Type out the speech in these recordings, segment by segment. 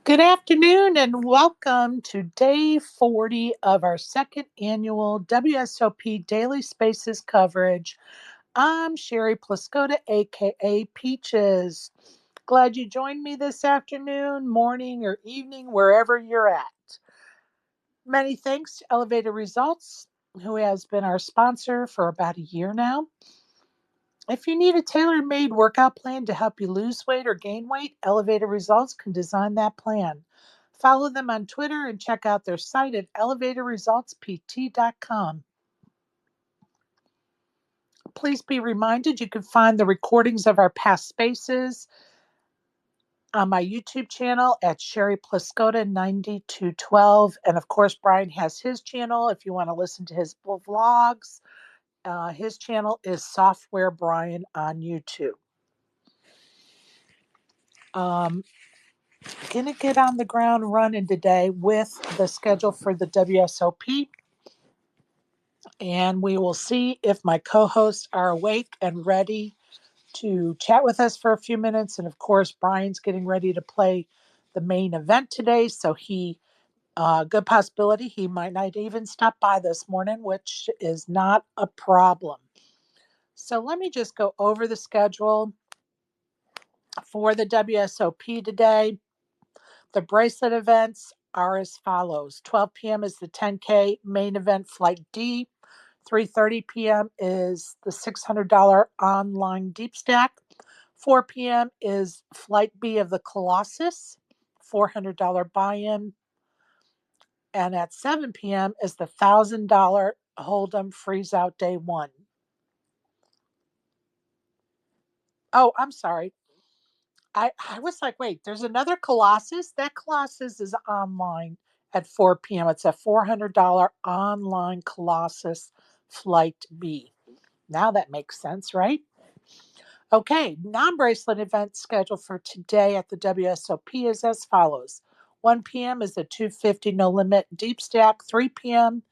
Good afternoon and welcome to day 40 of our second annual WSOP Daily Spaces coverage. I'm Sherry Pluskota, aka Peaches. Glad you joined me this afternoon, morning, or evening, wherever you're at. Many thanks to Elevator Results, who has been our sponsor for about a year now. If you need a tailor made workout plan to help you lose weight or gain weight, Elevator Results can design that plan. Follow them on Twitter and check out their site at elevatorresultspt.com. Please be reminded you can find the recordings of our past spaces on my YouTube channel at Sherry Pluskota 9212. And of course, Brian has his channel if you want to listen to his vlogs. His channel is Software Brian on YouTube. Gonna get on the ground running today with the schedule for the WSOP, and we will see if my co-hosts are awake and ready to chat with us for a few minutes. And of course, Brian's getting ready to play the main event today, so good possibility he might not even stop by this morning, which is not a problem. So let me just go over the schedule for the WSOP today. The bracelet events are as follows. 12 p.m. is the 10K main event flight D. 3:30 p.m. is the $600 online deep stack. 4 p.m. is flight B of the Colossus, $400 buy-in. And at 7 p.m. is the $1,000 Hold'em freeze out day one. Oh, I'm sorry. I was like, wait, there's another Colossus? That Colossus is online at 4 p.m. It's a $400 online Colossus Flight B. Now that makes sense, right? Okay, non bracelet event schedule for today at the WSOP is as follows. 1 p.m. is the 250 no limit deep stack. 3 p.m.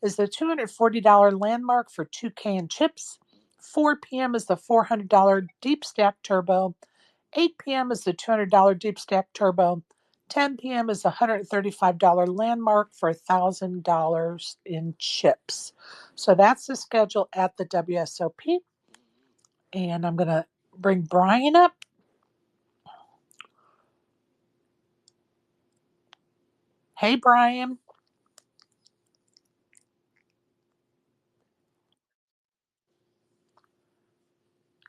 is the $240 landmark for 2K and chips. 4 p.m. is the $400 deep stack turbo. 8 p.m. is the $200 deep stack turbo. 10 p.m. is the $135 landmark for $1,000 in chips. So that's the schedule at the WSOP. And I'm going to bring Brian up. Hey, Brian.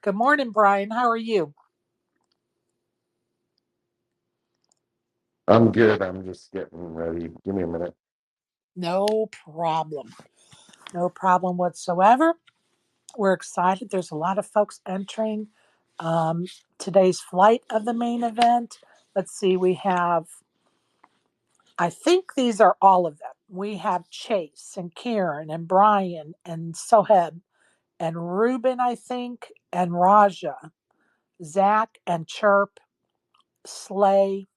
Good morning, Brian. How are you? I'm good. I'm just getting ready. Give me a minute. No problem. No problem whatsoever. We're excited. There's a lot of folks entering um, today's flight of the main event. Let's see, I think these are all of them. We have Chase and Karen and Brian and Soheb and Ruben, I think, and Raja, Zach and Chirp, Slay,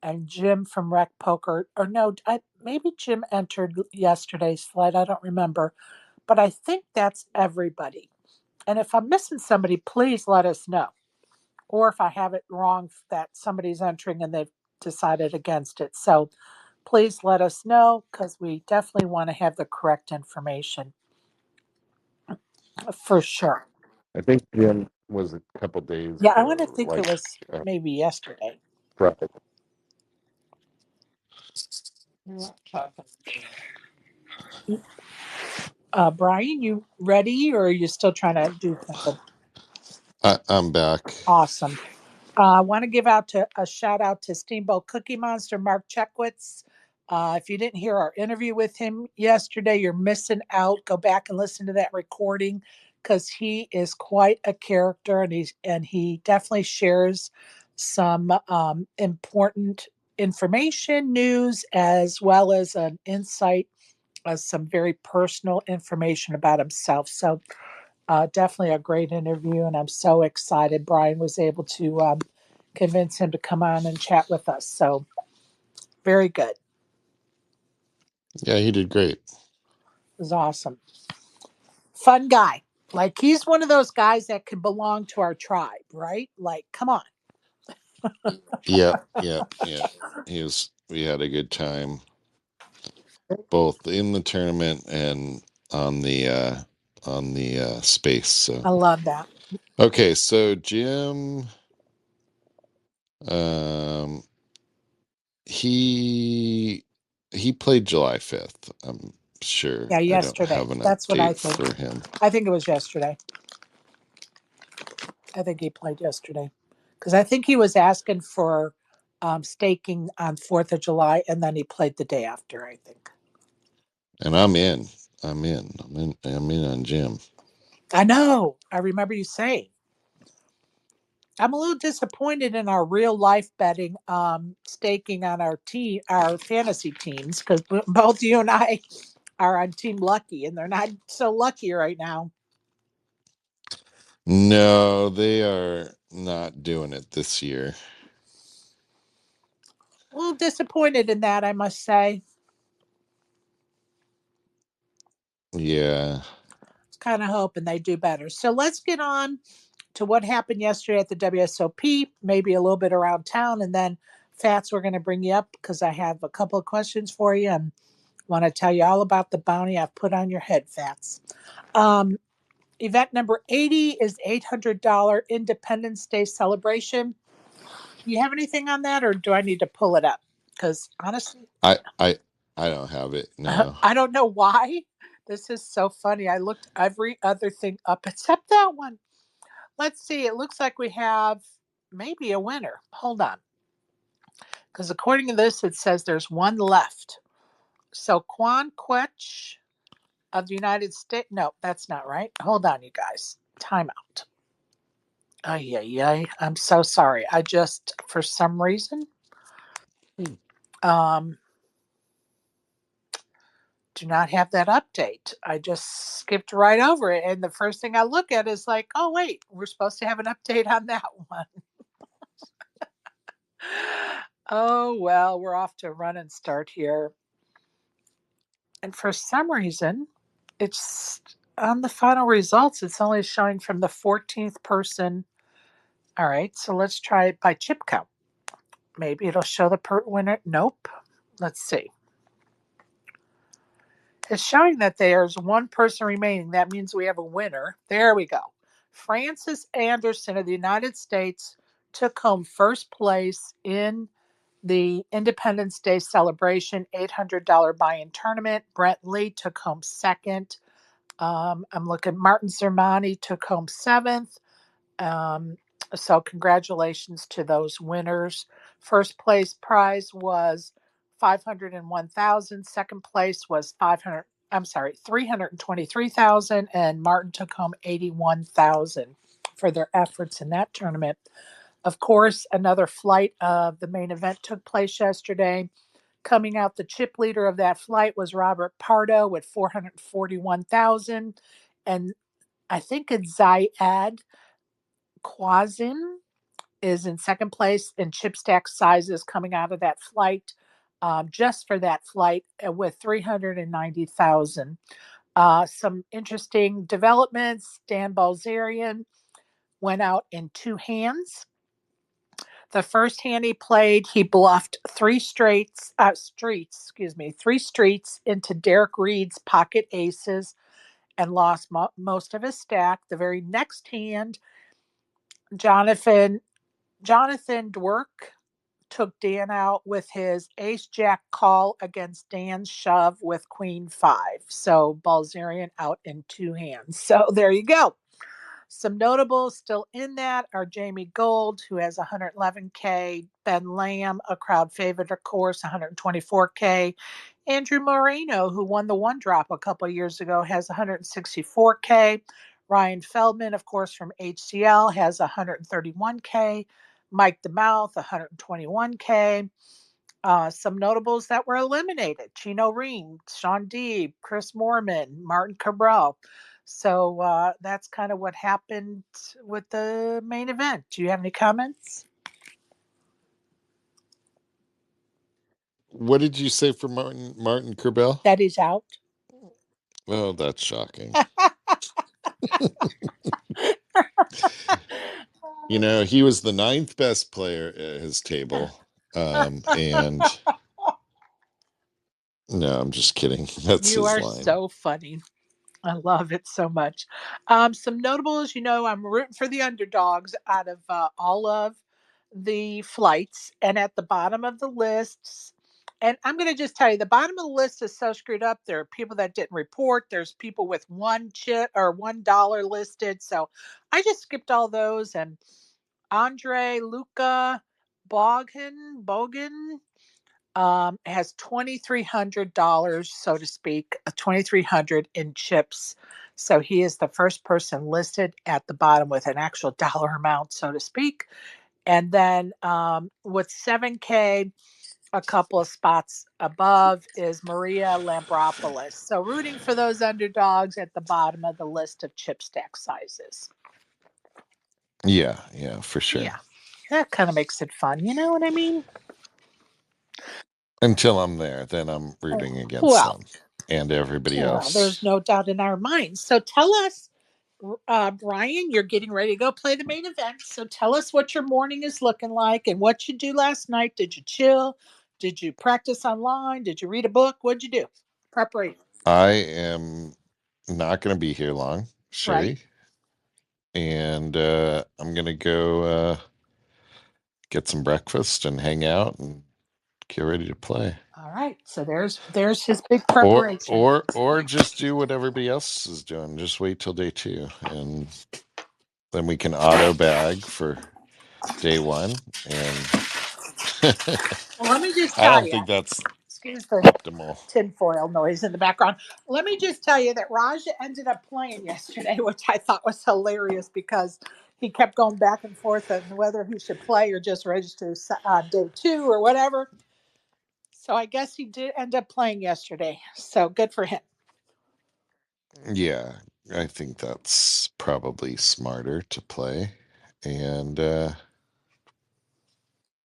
and Jim from Rec Poker. Or no, maybe Jim entered yesterday's flight. I don't remember. But I think that's everybody. And if I'm missing somebody, please let us know. Or if I have it wrong that somebody's entering and they've decided against it. So please let us know because we definitely want to have the correct information for sure. I think Jim was a couple days Yeah, I want to or think it like was maybe yesterday. Friday. Brian, you ready or are you still trying to do something? I'm back. Awesome. I want to give out a shout out to Steamboat Cookie Monster, Mark Checkwitz. If you didn't hear our interview with him yesterday, you're missing out. Go back and listen to that recording because he is quite a character and he definitely shares some important information, news, as well as an insight of some very personal information about himself. So definitely a great interview, and I'm so excited. Brian was able to convince him to come on and chat with us. So very good. It Yeah, he did great. was awesome. Fun guy. Like he's one of those guys that can belong to our tribe, right? Like, come on. Yep, yep, yep. We had a good time both in the tournament and on the space. So I love that. okay, so Jim, um, he he played July 5th. I'm sure. Yeah, I don't yesterday. have an That's what I update think. for him. I think it was yesterday. I think he played yesterday because I think he was asking for staking on 4th of July, and then he played the day after. I think. And I'm in. I'm in on Jim. I know. I remember you saying. I'm a little disappointed in our real life betting, staking on our team, our fantasy teams, because both you and I are on Team Lucky, and they're not so lucky right now. No, they are not doing it this year. A little disappointed in that, I must say. Yeah. Kind of hoping they do better. So let's get on to what happened yesterday at the WSOP, maybe a little bit around town, and then Fats, we're going to bring you up because I have a couple of questions for you and want to tell you all about the bounty I've put on your head, Fats. Um, Event number 80 is $800 Independence Day celebration. You have anything on that, or do I need to pull it up? Because honestly, I I I don't have it. No. I don't know why. This is so funny. I looked every other thing up except that one. Let's see. It looks like we have maybe a winner. Hold on. Because according to this, it says there's one left. So Quan Quetch of the United States. No, that's not right. Hold on, you guys. Timeout. Ay, ay, ay. I'm so sorry. I just, for some reason, um, do not have that update. I just skipped right over it. And the first thing I look at is like, oh, wait, we're supposed to have an update on that one. Oh, well, we're off to a run and start here. And for some reason, it's on the final results, it's only showing from the 14th person. All right, so let's try it by chip count. Maybe it'll show the winner. Nope. Let's see. It's showing that there's one person remaining. That means we have a winner. There we go. Francis Anderson of the United States took home first place in the Independence Day celebration $800 buy-in tournament. Brent Lee took home second. I'm looking. Martin Zermani took home seventh. Um, so congratulations to those winners. First place prize was 501,000. Second place was 500. I'm sorry, 323,000, and Martin took home 81,000 for their efforts in that tournament. Of course, another flight of the main event took place yesterday. Coming out the chip leader of that flight was Robert Pardo with 441,000, and I think it's Zayed Quazin is in second place in chip stack sizes coming out of that flight, just for that flight with 390,000. Some interesting developments. Dan Balzerian went out in two hands. The first hand he played, he bluffed three streets into Derek Reed's pocket aces and lost most of his stack. The very next hand, Jonathan Jonathan Dwork took Dan out with his ace jack call against Dan's shove with queen five. So Balzerian out in two hands. So there you go. Some notables still in that are Jamie Gold, who has 111K, Ben Lamb, a crowd favorite, of course, 124K. Andrew Moreno, who won the one drop a couple of years ago, has 164K. Ryan Feldman, of course, from HCL, has 131K. Mike DeMouth, 121K. Some notables that were eliminated: Chino Reem, Sean Deeb, Chris Moorman, Martin Cabral. So that's kind of what happened with the main event. Do you have any comments? What did you say for Martin Kerbel? That he's out. Oh, that's shocking. He was the 9th best player at his table. And no, I'm just kidding. That's You his are line. so funny. I love it so much. Some notables, I'm rooting for the underdogs out of all of the flights. And at the bottom of the lists, and I'm going to just tell you, the bottom of the list is so screwed up. There are people that didn't report. There's people with one chip or $1 listed. So I just skipped all those. And Andre Luca Bogan has $2,300, so to speak, 2,300 in chips. So he is the first person listed at the bottom with an actual dollar amount, so to speak. And then with 7K, a couple of spots above is Maria Lambropoulos. So rooting for those underdogs at the bottom of the list of chip stack sizes. Yeah, for sure. Yeah, that kind of makes it fun. You know what I mean? Until I'm there, then I'm rooting against Well, them and everybody there's else. no doubt in our minds. So tell us, Brian, you're getting ready to go play the main event. So tell us what your morning is looking like and what you do last night. Did you chill? Did you practice online? Did you read a book? What'd you do? Preparation, I am not going to be here long, right? Sherry. And I'm going to go get some breakfast and hang out and get ready to play. All right. So there's his big Or preparation. or or just do what everybody else is doing. Just wait till day 2 and then we can auto bag for day 1 and Well, let me just I tell don't you. think that's Excuse the optimal. tinfoil noise in the background. Let me just tell you that Raja ended up playing yesterday, which I thought was hilarious because he kept going back and forth on whether he should play or just register day 2 or whatever. So I guess he did end up playing yesterday. So good for him. Yeah, I think that's probably smarter to play. And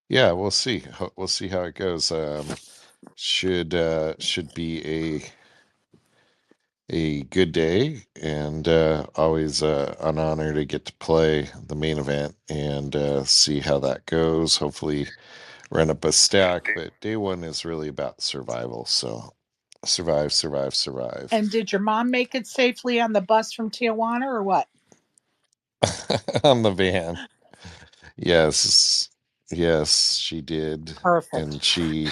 yeah, we'll see. We'll see how it goes. Should be a good day and always an honor to get to play the main event and see how that goes. Hopefully run up a stack, but day 1 is really about survival. So survive, survive, survive. And did your mom make it safely on the bus from Tijuana or what? On the van. Yes, yes, she did. Perfect. And she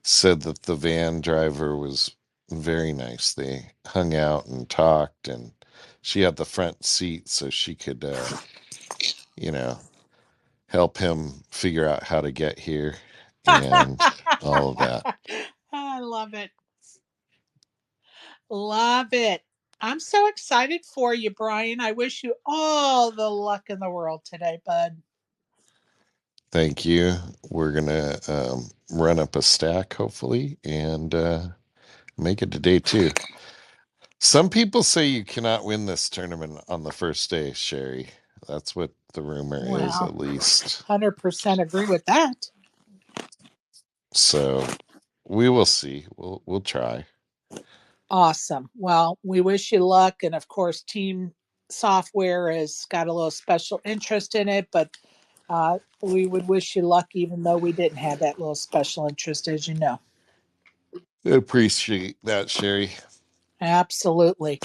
said that the van driver was very nice. They hung out and talked, and she had the front seat so she could, you know, help him figure out how to get here and all of that. I love it. Love it. I'm so excited for you, Brian. I wish you all the luck in the world today, bud. Thank you. We're gonna run up a stack, hopefully, and make it to day 2. Some people say you cannot win this tournament on the first day, Sherry. That's what the rumor is, Wow. at least. 100% agree with that. So we will see. We'll try. Awesome. Well, we wish you luck. And of course, Team Software has got a little special interest in it, but we would wish you luck even though we didn't have that little special interest, as you know. I appreciate that, Sherry. Absolutely.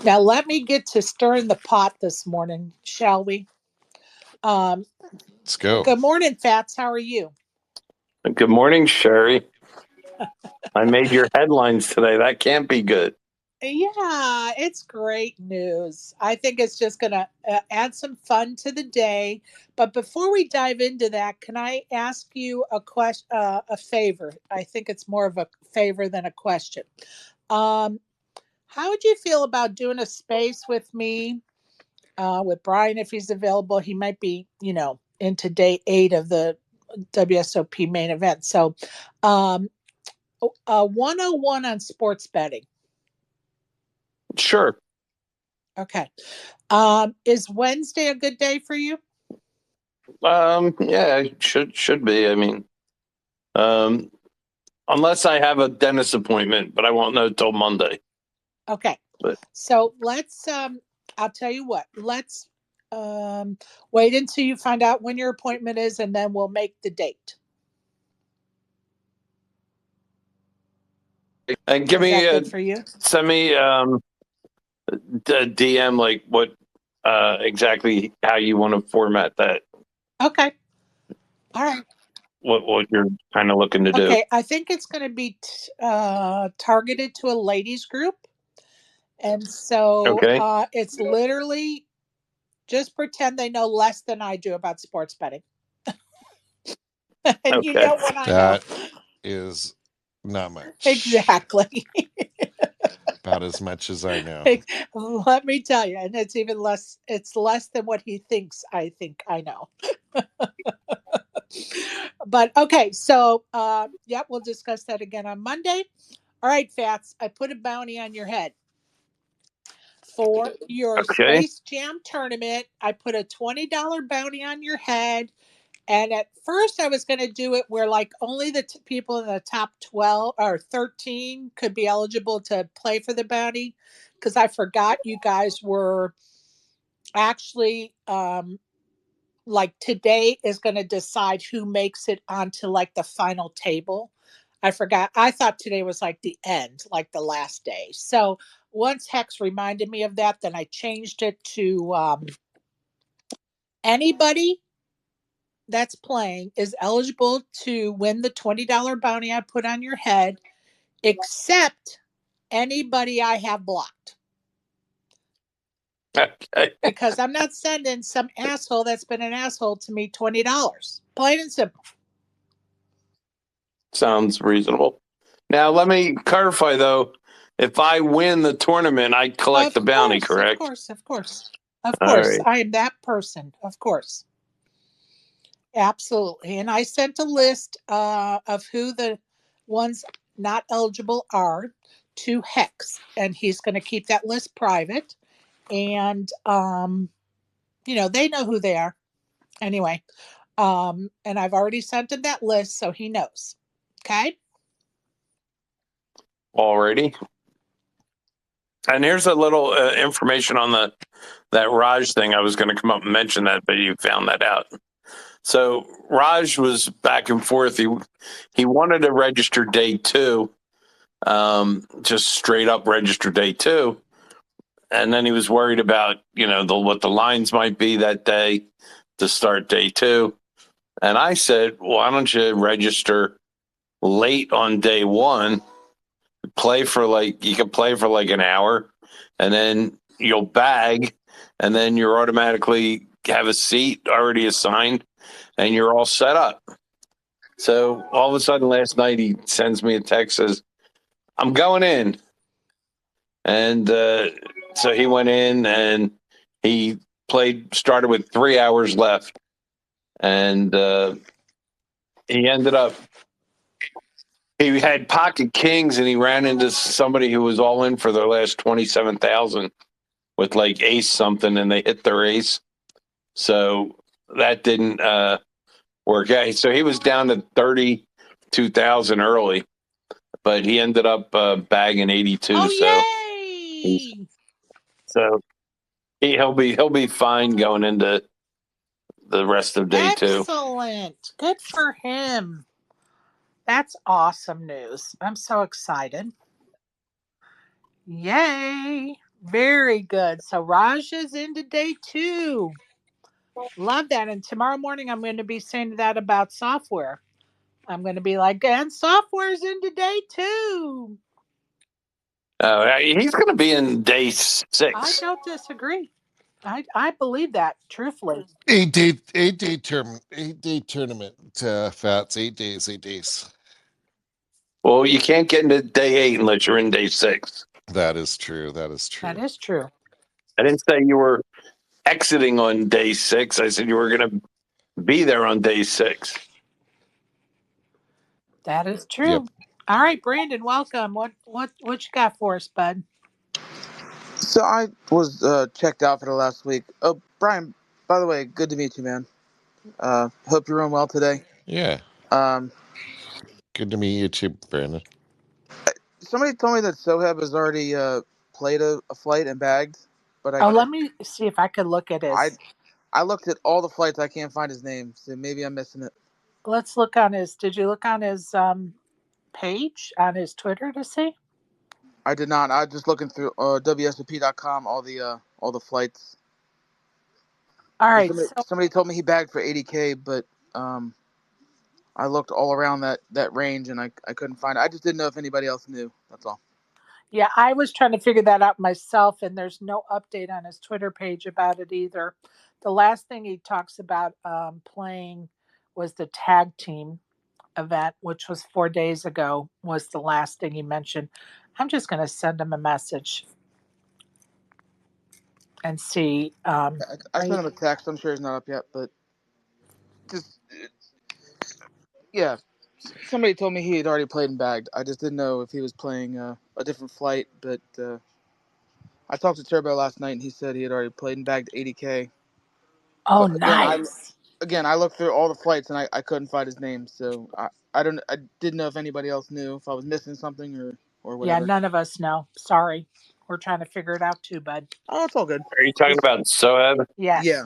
Now, let me get to stirring the pot this morning, shall we? Um, Let's go. Good morning, Fats. How are you? Good morning, Sherry. I made your headlines today. That can't be good. Yeah, it's great news. I think it's just going to add some fun to the day. But before we dive into that, can I ask you a favor? I think it's more of a favor than a question. Um, how would you feel about doing a space with me, with Brian if he's available? He might be, into day 8 of the WSOP main event. So, 101 on sports betting. Sure. Okay. Is Wednesday a good day for you? Yeah, should be. I mean, um, unless I have a dentist appointment, but I won't know till Monday. Okay. But So let's I'll tell you what. Let's Wait until you find out when your appointment is, and then we'll make the date. And give Is me that good for you? send me a DM like what exactly how you want to format that. Okay. All right. What you're kind of looking to do. Okay. I think it's going to be targeted to a ladies group. And so Okay. it's literally just pretend they know less than I do about sports betting. And you Okay. know what I know. That is not much. Exactly. About as much as I know. Let me tell you, and it's even less. It's less than what he thinks I think I know. But okay, so yeah, we'll discuss that again on Monday. All right, Fats, I put a bounty on your head for your Okay. Space Jam tournament. I put a $20 bounty on your head. And at first, I was going to do it where like only the people in the top 12 or 13 could be eligible to play for the bounty, because I forgot you guys were actually like today is going to decide who makes it onto like the final table. I forgot. I thought today was like the end, like the last day. So once Hex reminded me of that, then I changed it to anybody that's playing is eligible to win the $20 bounty I put on your head, except anybody I have blocked. Okay. Because I'm not sending some asshole that's been an asshole to me $20. Plain and simple. Sounds reasonable. Now let me clarify though. If I win the tournament, I collect the bounty, correct? Of course, of course. Of All course. right. I am that person. Of course. Absolutely. And I sent a list of who the ones not eligible are to Hex, and he's going to keep that list private. And they know who they are anyway. And I've already sent him that list, so he knows. Okay. Alrighty. And here's a little information on that Raj thing. I was going to come up and mention that, but you found that out. So Raj was back and forth. He wanted to register day 2, just straight up register day 2, and then he was worried about what the lines might be that day to start day 2. And I said, why don't you register late on day 1? You can play for like an hour, and then you'll bag, and then you're automatically have a seat already assigned, and you're all set up. So all of a sudden last night he sends me a text, says, I'm going in. And so he went in and he started with 3 hours left. And he ended up, he had pocket kings, and he ran into somebody who was all in for their last 27,000 with like ace something, and they hit their ace. So that didn't work out. So he was down to 32,000 early, but he ended up bagging 82. Oh, So yay! so he'll be fine going into the rest of day 2. Excellent. Good for him. That's awesome news. I'm so excited. Yay. Very good. So Raj is into day 2. Love that. And tomorrow morning, I'm going to be saying that about software. I'm going to be like, and software's into day 2. He's going to be in day 6. I don't disagree. I believe that, truthfully. 8-day tournament, Fats. 8 days, 8 days. Well, you can't get into day 8 unless you're in day 6. That is true. That is true. That is true. I didn't say you were exiting on day 6. I said you were going to be there on day 6. That is true. Yep. All right, Brandon, welcome. What you got for us, bud? So I was checked out for the last week. Oh, Brian, by the way, good to meet you, man. Hope you're doing well today. Yeah. Um, Good to meet you too, Brandon. Somebody told me that Soheb has already played a flight and bagged, but Oh, let me see if I could look at I his. I looked at all the flights. I can't find his name, so maybe I'm missing it. Let's look on his. Did you look on his page on his Twitter to see? I did not. I was just looking through WSOP.com, all the flights. All right. Somebody told me he bagged for 80K, but I looked all around that range and I couldn't find it. I just didn't know if anybody else knew. That's all. Yeah, I was trying to figure that out myself, and there's no update on his Twitter page about it either. The last thing he talks about playing was the tag team event, which was 4 days ago, was the last thing he mentioned. I'm just going to send him a message and see. I sent him a text. I'm sure he's not up yet, but just yeah. Somebody told me he had already played and bagged. I just didn't know if he was playing a different flight, but I talked to Turbo last night and he said he had already played and bagged 80K. Oh, But nice. I looked through all the flights and I couldn't find his name, so I didn't know if anybody else knew, if I was missing something or Yeah, whatever. none of us know. Sorry. We're trying to figure it out too, bud. Oh, it's all good. Are you talking about Soeb? Yes. Yeah.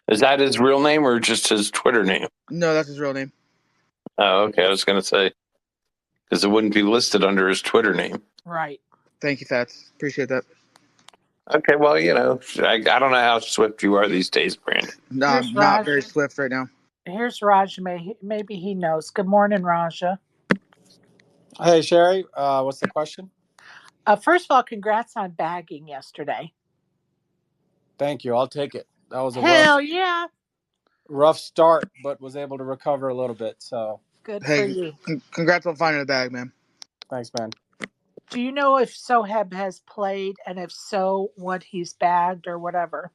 Is that his real name or just his Twitter name? No, that's his real name. Oh, okay. I was going to say, because it wouldn't be listed under his Twitter name. Right. Thank you, Fats. Appreciate that. Okay, well, I don't know how swift you are these days, Brandon. No, Here's I'm not Raj. very swift right now. Here's Raj. Maybe he knows. Good morning, Raja. Hey, Sherry. What's the question? First of all, congrats on bagging yesterday. Thank you. I'll take it. That was a Hell yeah. rough start, but was able to recover a little bit. So Good for you. Congrats on finding a bag, man. thanks, man. Do you know if Soheb has played, and if so, what he's bagged or whatever?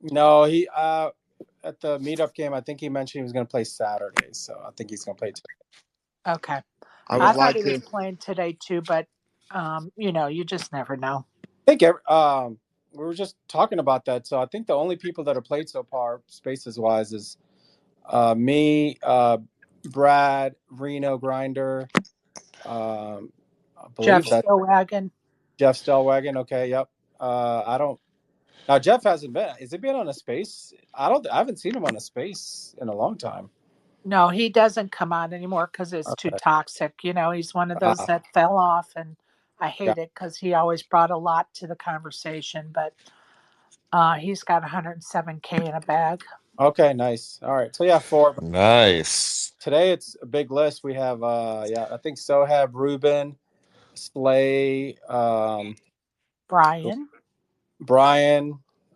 No, he at the meetup game, I think he mentioned he was going to play Saturday, so I think he's going to play today. Okay. I I thought he was playing today too, but you just never know. I think we were just talking about that. So I think the only people that have played so far, spaces wise, is me, Brad, Reno Grinder, I believe Jeff Stillwagon. Jeff Stellwagen. Okay, yep. I don't. Now Jeff hasn't been. Has he been on a space? I haven't seen him on a space in a long time. No, he doesn't come on anymore because it's too toxic. He's one of those that fell off, and I hate it because he always brought a lot to the conversation. But he's got 107K in a bag. Okay, nice. All right, so yeah, 4. Nice. Today it's a big list. We have I think Sohab, Ruben, Slay, Brian,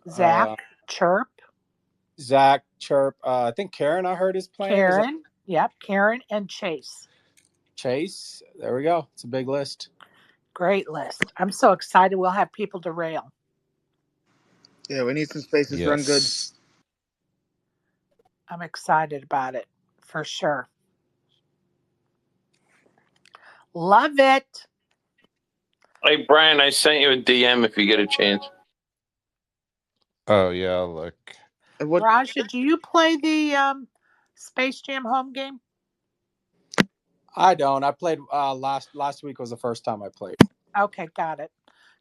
Zach, Chirp. I think Karen, I heard, is playing. Karen, yep, Karen and Chase. There we go. It's a big list. Great list. I'm so excited. We'll have people to rail. Yeah, we need some spaces to run good. I'm excited about it for sure. Love it. Hey, Brian, I sent you a DM if you get a chance. Oh, yeah, look. Raja, do you play the Space Jam home game? I don't. I played last week was the first time I played. Okay, got it.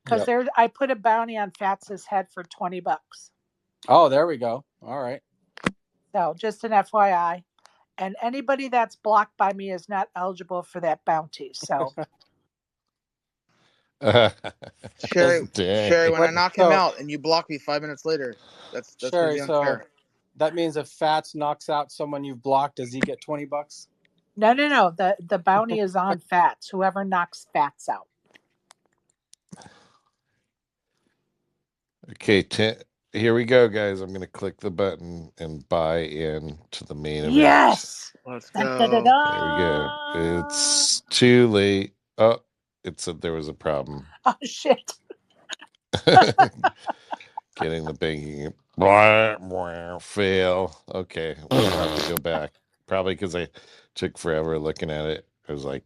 Because I put a bounty on Fats's head for $20. Oh, there we go. All right. So just an FYI. And anybody that's blocked by me is not eligible for that bounty. So Sherry, when I knock him out and you block me 5 minutes later, that's Sherry, gonna be unfair. so that means if Fats knocks out someone you've blocked, does he get $20? No. The bounty is on Fats. Whoever knocks Fats out. Okay, here we go, guys. I'm going to click the button and buy in to the main event. Yes. Let's go. There we go. It's too late. Oh, it said there was a problem. Oh, shit. Getting the banking. Fail. Okay, we'll have to go back. Probably because I took forever looking at it. I was like,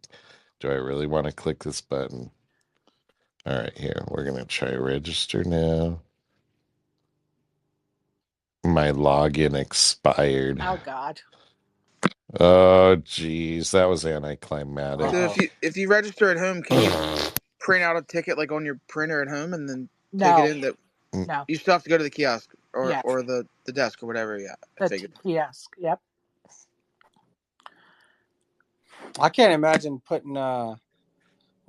do I really want to click this button? All right, here. We're going to try register now. My login expired. Oh, God. Oh, geez. That was anticlimactic. So if you register at home, can you print out a ticket like on your printer at home and then take it in? No. You still have to go to the kiosk. Yeah. or the desk or whatever. Yeah, I The figured. kiosk. Yep. I can't imagine putting well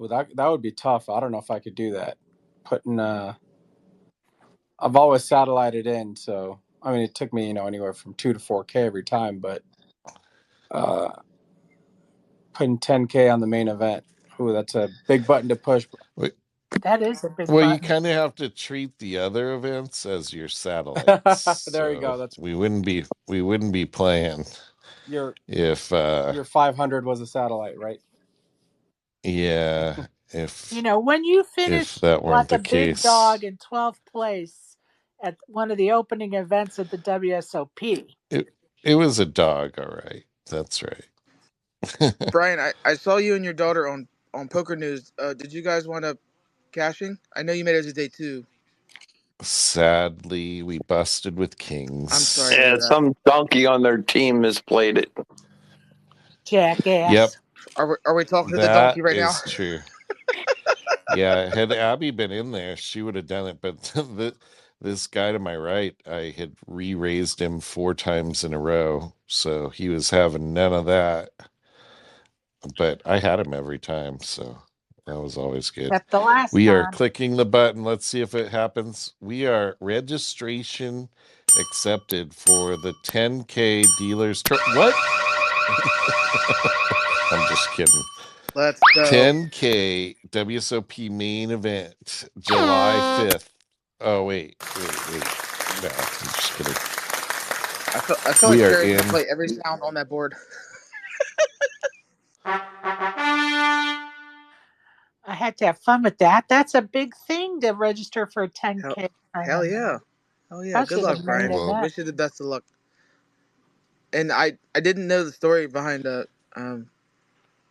that would be tough. I don't know if I could do that. Putting I've always satellited in, so I mean it took me, anywhere from 2 to 4K every time, but putting 10K on the main event. Ooh, that's a big button to push. That is a big Well, you button. kind of have to treat the other events as your satellites. There you go. So That's we wouldn't be playing your if your 500 was a satellite, right? yeah, if When you finish that weren't like the a big dog case. in 12th place at one of the opening events at the WSOP. It was a dog, all right. That's right. Brian, I saw you and your daughter on Poker News. Did you guys want to cashing? I know you made it to day 2. Sadly, we busted with I'm kings. sorry to hear Yeah, that. some donkey on their team misplayed it. Jackass. Yep, Are we talking to the donkey that right now? is true. Yeah, had Abby been in there, she would have done it. But this guy to my right, I had re-raised him 4 times in a row, so he was having none of that. But I had him every time, so that was always good. Except the last We are time. clicking the button. Let's see if it happens. We are registration accepted for the 10K dealers. What? I'm just kidding. Let's go. 10K WSOP main event, July 5th. Oh, wait. No, I'm just kidding. I feel We like are Sherry's in. gonna play every sound on that board. I had to have fun with that. That's a big thing to register for a 10K Hell tournament. yeah. Hell yeah. Good Especially the luck, main Brian. Well, event. Wish you the best of luck. And I didn't know the story behind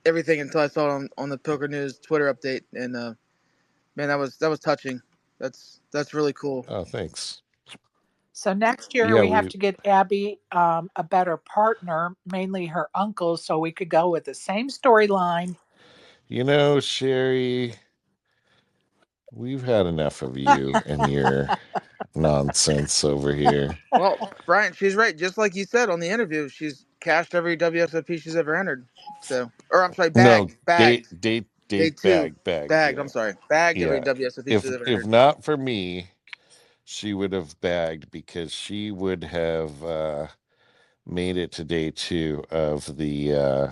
everything until I saw it on the Poker News Twitter update, and man, that was touching. That's really cool. oh, thanks. So next year Yeah, we have to get Abby a better partner, mainly her uncle, so we could go with the same storyline. Sherry, we've had enough of you and your nonsense over here. Well, Brian, she's right. Just like you said on the interview, she's cashed every WSOP she's ever entered. So, or I'm sorry, No, bagged. Day date, 2, bagged. bagged. I'm Yeah, sorry, bagged every yeah. WSOP she's ever If entered. not for me, she would have bagged because she would have made it to day 2 of the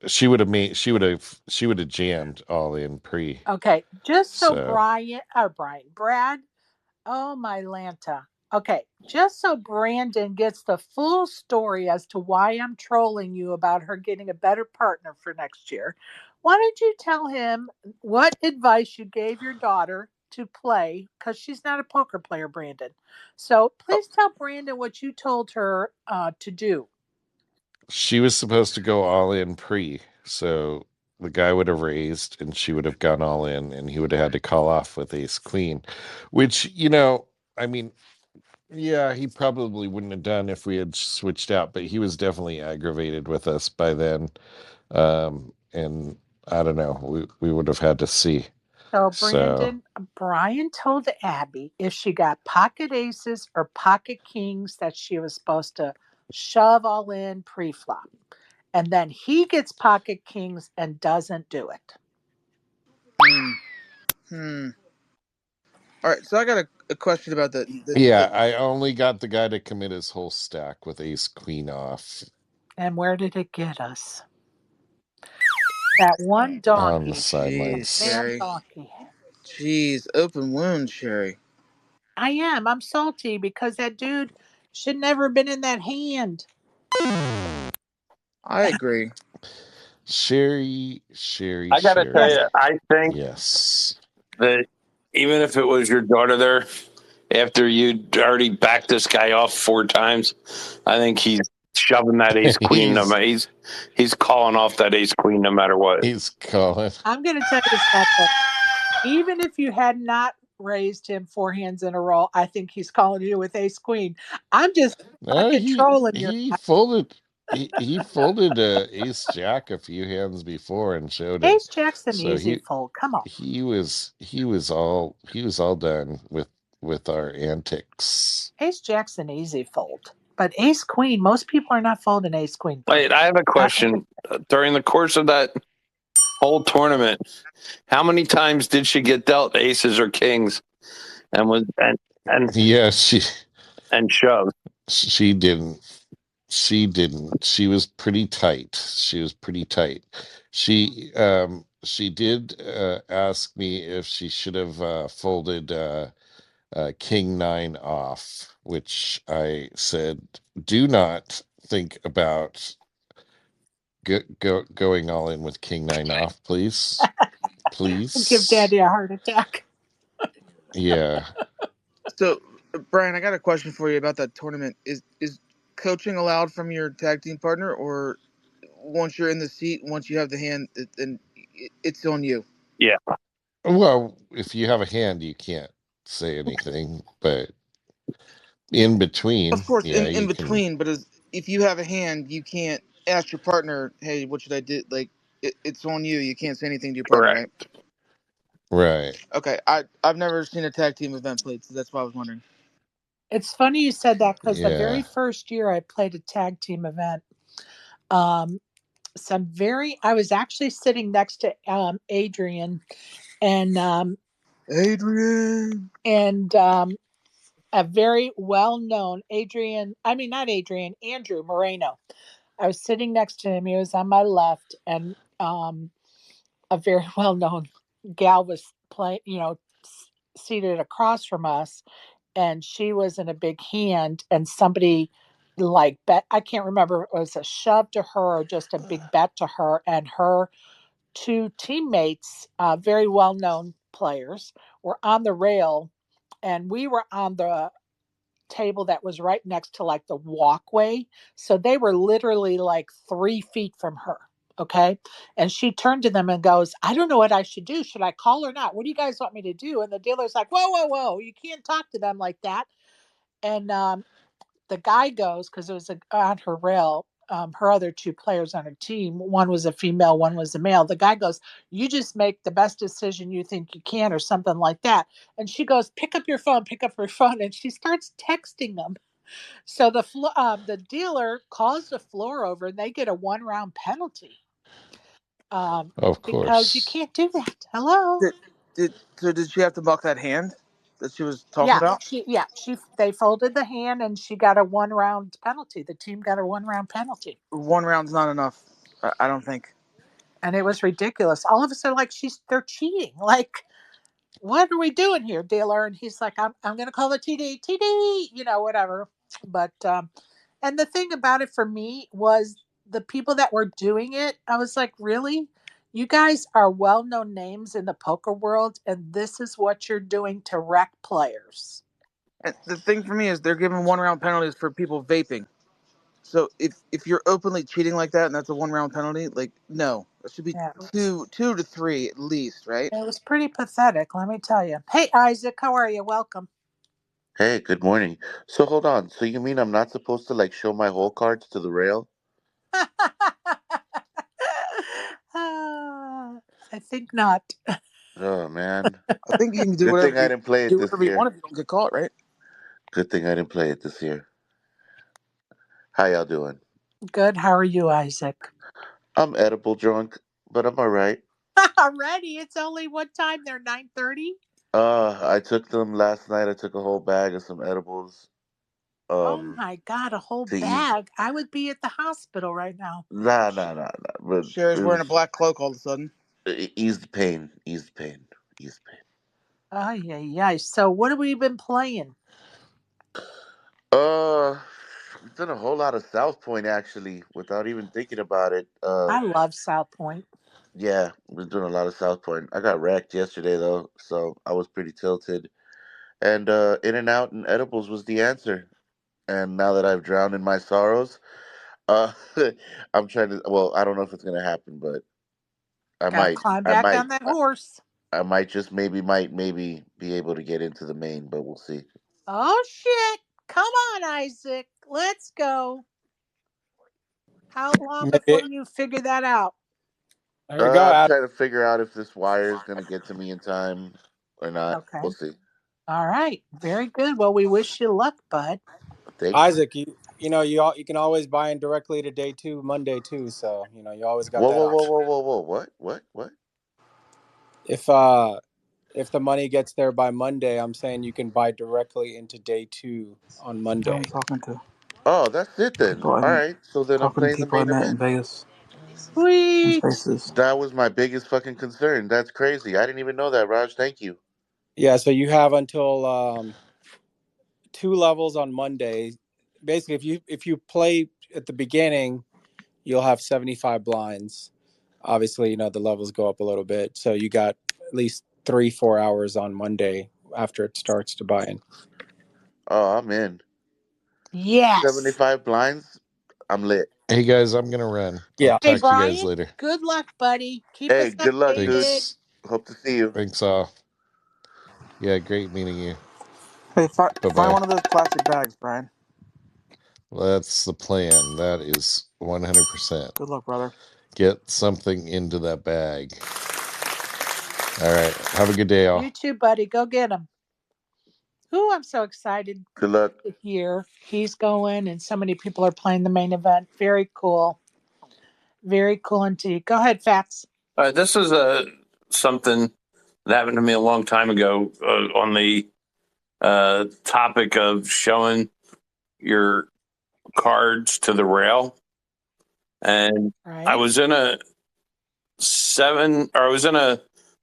she would have jammed all in pre. Okay, just so So Brad, oh my Lanta. Okay, just so Brandon gets the full story as to why I'm trolling you about her getting a better partner for next year, why don't you tell him what advice you gave your daughter to play? Because she's not a poker player, Brandon. So Oh, please tell Brandon what you told her to do. she was supposed to go all in pre. So the guy would have raised and she would have gone all in and he would have had to call off with ace queen, which, I mean, yeah, he probably wouldn't have done if we had switched out, but he was definitely aggravated with us by then. And I don't know, we would have had to see. So, So Brian told Abby if she got pocket aces or pocket kings that she was supposed to shove all in pre-flop. And then he gets pocket kings and doesn't do it. hmm. Hmm. All right, so I got a question about yeah, I only got the guy to commit his whole stack with ace queen off And where did it get us? That one on the donkey. Jeez, That sidelines. damn Sherry. donkey. Jeez, open wound, Sherry. I am. I'm salty because that dude should never have been in that hand. I agree. Sherry, I got to tell Yes. you, I think yes. that even if it was your daughter there, after you'd already backed this guy off 4 times, I think he's shoving that ace queen. He's calling off that ace queen no matter what. He's calling. I'm going to tell you something. Even if you had not raised him 4 hands in a row, I think he's calling you with ace queen. I'm just No, fucking trolling your he ass. folded. he folded ace jack a few hands before and showed it. Ace Jack's an So easy fold. Come on. he was all done with our antics. Ace Jack's an easy fold. But Ace Queen, most people are not folding Ace Queen. Wait, I have a question. During the course of that whole tournament, how many times did she get dealt aces or kings, and Yeah, shoved? she didn't. She didn't. She was pretty tight. She did ask me if she should have folded king nine off, which I said, do not think about going all in with king nine off, please. Give Please. Daddy a heart attack. Yeah. So, Brian, I got a question for you about that tournament. Is coaching allowed from your tag team partner, or once you're in the seat, once you have the hand, then it's on you? Yeah. Well, if you have a hand, you can't say anything, but in between, Of course, yeah, in you can. between, but if you have a hand, you can't ask your partner, "Hey, what should I do?" Like, it's on you. You can't say anything to your partner, Correct. right? Right. Okay, I've never seen a tag team event played, so that's why I was wondering. It's funny you said that because the very Yeah. first year I played a tag team event, um, I was actually sitting next to Adrian and Adrian. and a very well known not Adrian, Andrew Moreno. I was sitting next to him. He was on my left, and a very well known gal was seated across from us, and she was in a big hand, and somebody like bet, I can't remember if it was a shove to her or just a big bet to her, and her two teammates, very well known players, were on the rail, and we were on the table that was right next to like the walkway. So they were literally like 3 feet from her. Okay. And she turned to them and goes, I don't know what I should do. Should I call or not? What do you guys want me to do? And the dealer's like, whoa, whoa, whoa. You can't talk to them like that. And the guy goes, because it was on her rail, her other two players on her team, one was a female, one was a male. The guy goes, you just make the best decision you think you can, or something like that. And she goes, pick up your phone, pick up her phone. And she starts texting them. So the dealer calls the floor over, and they get a 1 round penalty, Of because you course. can't do that. Hello. Did she have to buck that hand that she was talking Yeah, about? they folded the hand, and she got a 1 round penalty. The team got a 1 round penalty. One round's not enough. I don't think. And it was ridiculous. All of us are like, they're cheating. Like, what are we doing here, dealer? And he's like, I'm going to call the TD, whatever. But and the thing about it for me was the people that were doing it. I was like, really? You guys are well-known names in the poker world, and this is what you're doing to wreck players. And the thing for me is they're giving 1 round penalties for people vaping. So if you're openly cheating like that and that's a 1 round penalty, like no, it should be Yeah, two to three at least, right? it was pretty pathetic, let me tell you. Hey, Isaac, how are you? Welcome. Hey, good morning. So hold on. So you mean I'm not supposed to like show my hole cards to the rail? I think not. Oh man. I think you can do Good whatever thing I didn't play it this you year. want if you don't get caught, right? Good thing I didn't play it this year. How y'all doing? Good. How are you, Isaac? I'm edible drunk, but I'm alright. Already? It's only what time there? 9:30. I took them last night. I took a whole bag of some edibles. Oh Um, my God, a whole to ease. bag. I would be at the hospital right now. Nah. But Sherry's it wearing a was black cloak all of a sudden. ease the pain. Ease the pain. Ease the pain. Oh, yeah, yeah. So, what have we been playing? We've done a whole lot of South Point actually, without even thinking about it. I love South Point. Yeah, we're doing a lot of South Point. I got wrecked yesterday though, so I was pretty tilted. And In and Out and edibles was the answer. And now that I've drowned in my sorrows, uh, I'm trying to. Well, I don't know if it's gonna happen, but I Got to might. climb I back might. on that horse. I might just maybe be able to get into the main, but we'll see. Oh, shit. Come on, Isaac. Let's go. How long before you figure that out? There you go, I'm Adam. trying to figure out if this wire is gonna get to me in time or not. Okay. We'll see. All right. Very good. Well, we wish you luck, bud. Thanks. Isaac, you can always buy in directly to day 2 Monday too, so you always got Whoa, that whoa, whoa, option. whoa, whoa, whoa! What? If the money gets there by Monday, I'm saying you can buy directly into day 2 on I'm Monday. talking to Oh, that's it then. people All right. So then I'm playing the I main met in event. Vegas in Sweet. Spaces. That was my biggest fucking concern. That's crazy. I didn't even know that, Raj. Thank you. Yeah, so you have until 2 levels on Monday. Basically, if you play at the beginning, you'll have 75 blinds. Obviously, the levels go up a little bit, so you got at least 3-4 hours on Monday after it starts to buy in. Oh, I'm in. Yes. 75 blinds. I'm lit. Hey guys, I'm gonna run. I'll Yeah. Hey, talk to you guys Brian, later. good luck, buddy. Keep Hey, us good luck, dude. updated. Thanks. Hope to see you. Thanks all. Yeah, great meeting you. Hey, Bye find bye. one of those plastic bags, Brian. That's the plan. That is 100%. Good luck, brother. Get something into that bag. All right. Have a good day, all. You too, buddy. Go get him. Ooh, I'm so excited Good luck. to hear he's going and so many people are playing the main event. Very cool. Very cool indeed. Go ahead, Fats. This is something that happened to me a long time ago on the topic of showing your cards to the rail. And I Right. was in a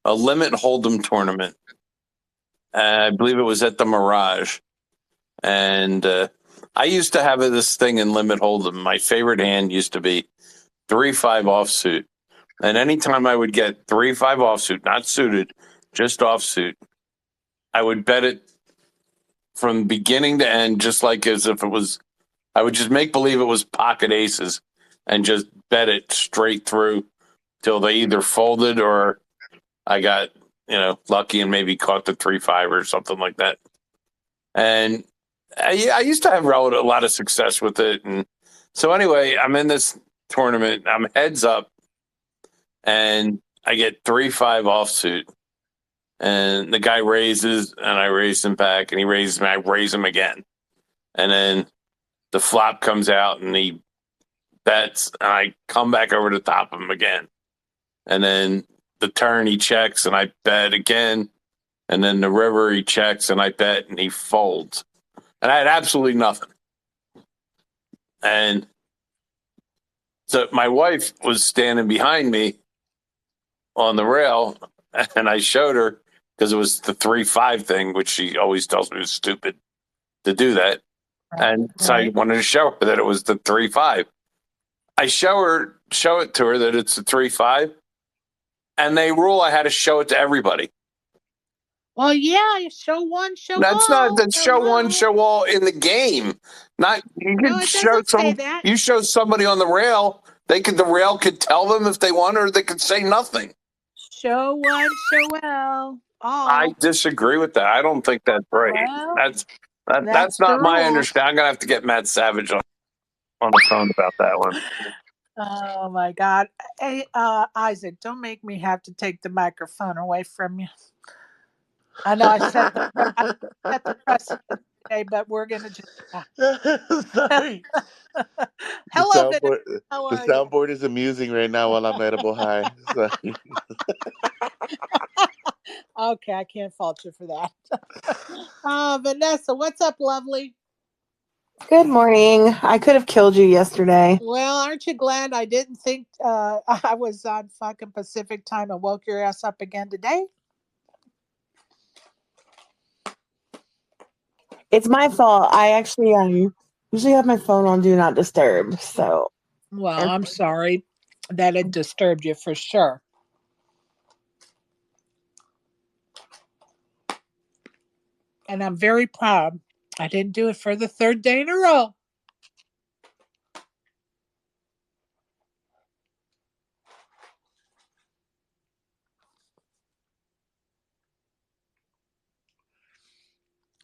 limit hold'em tournament. I believe it was at the Mirage. And I used to have this thing in limit hold'em. My favorite hand used to be 3-5 offsuit. And anytime I would get 3-5 offsuit, not suited, just offsuit, I would bet it from beginning to end, just like as if it was, I would just make believe it was pocket aces and just bet it straight through till they either folded or I got, lucky and maybe caught the 3-5 or something like that. And I used to have a lot of success with it. And so anyway, I'm in this tournament, I'm heads up, and I get 3-5 offsuit. And the guy raises, and I raise him back, and he raises me, I raise him again. And then the flop comes out, and he bets, and I come back over the top of him again. And then the turn, he checks, and I bet again. And then the river, he checks, and I bet, and he folds. And I had absolutely nothing. And so my wife was standing behind me on the rail, and I showed her because it was the 3-5 thing, which she always tells me was stupid to do that. And so I Right. wanted to show her that it was the 3-5. I show it to her that it's the 3-5, and they rule I had to show it to everybody. Well, yeah, show one, show That's not all. that show one, Hello. show all in the game. Not you No, could it show doesn't say some. that. You show somebody on the rail. The rail could tell them if they want, or they could say nothing. Show one, show well. I All. disagree with that. I don't think that's right. Well, That's that's the not my rules. understanding. I'm gonna have to get Matt Savage on the phone about that one. Oh my God. Hey, Isaac, don't make me have to take the microphone away from you. I know I set the precedent today, but we're gonna just Sorry. The hello, Vanessa. soundboard, How the are you? soundboard is amusing right now while I'm edible high. Sorry. Okay, I can't fault you for that. Vanessa, what's up, lovely? Good morning. I could have killed you yesterday. Well, aren't you glad I didn't think I was on fucking Pacific time and woke your ass up again today? It's my fault. I actually usually have my phone on do not disturb. So Well, and I'm sorry that it disturbed you for sure. And I'm very proud. I didn't do it for the third day in a row.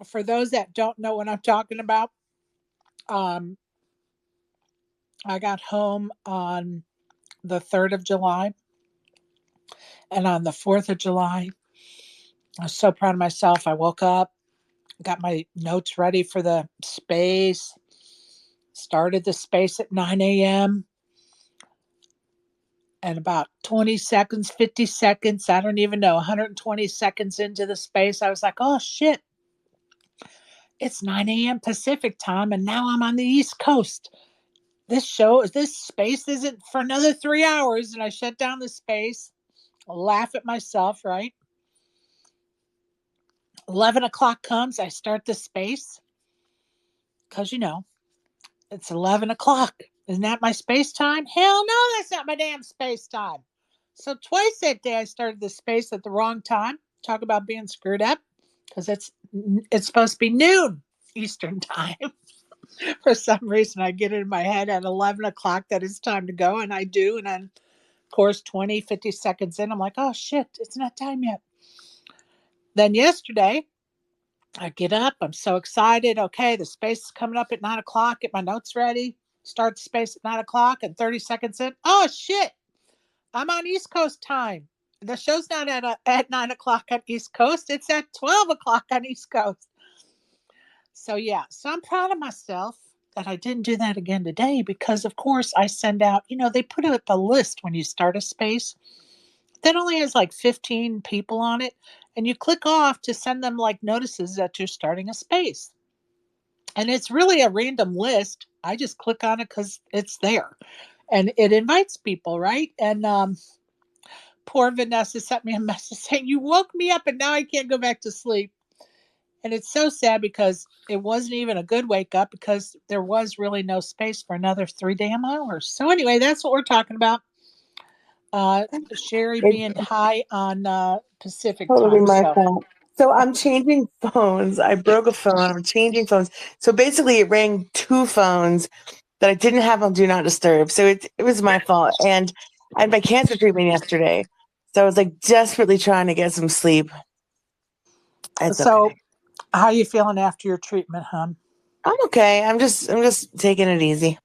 For those that don't know what I'm talking about, um, I got home on the 3rd of July, and on the 4th of July, I was so proud of myself. I woke up, got my notes ready for the space, started the space at 9 a.m. And about 20 seconds, 50 seconds, I don't even know, 120 seconds into the space, I was like, oh shit, it's 9 a.m. Pacific time, and now I'm on the East Coast. This space isn't for another 3 hours. And I shut down the space, laugh at myself, right? 11 o'clock comes, I start the space because, it's 11 o'clock. Isn't that my space time? Hell no, that's not my damn space time. So twice that day I started the space at the wrong time. Talk about being screwed up, because it's supposed to be noon Eastern time. For some reason, I get it in my head at 11 o'clock that it's time to go, and I do. And then, of course, 20, 50 seconds in, I'm like, oh shit, it's not time yet. Then yesterday, I get up. I'm so excited. Okay, the space is coming up at 9 o'clock. Get my notes ready. Start the space at 9 o'clock, and 30 seconds in, oh shit, I'm on East Coast time. The show's not at 9 o'clock on East Coast. It's at 12 o'clock on East Coast. So, yeah. So I'm proud of myself that I didn't do that again today, because, of course, I send out, they put up a list when you start a space that only has like 15 people on it. And you click off to send them like notices that you're starting a space. And it's really a random list. I just click on it because it's there. And it invites people, right? And poor Vanessa sent me a message saying, you woke me up and now I can't go back to sleep. And it's so sad because it wasn't even a good wake up, because there was really no space for another 3 damn hours. So anyway, that's what we're talking about. Sherry It's being high on Pacific totally time. my So fault. So I'm changing phones. I broke a phone. I'm changing phones. So basically, it rang two phones that I didn't have on Do Not Disturb. So it was my fault. And I had my cancer treatment yesterday. So I was like desperately trying to get some sleep. It's okay. How are you feeling after your treatment, hon? I'm okay. I'm just taking it easy.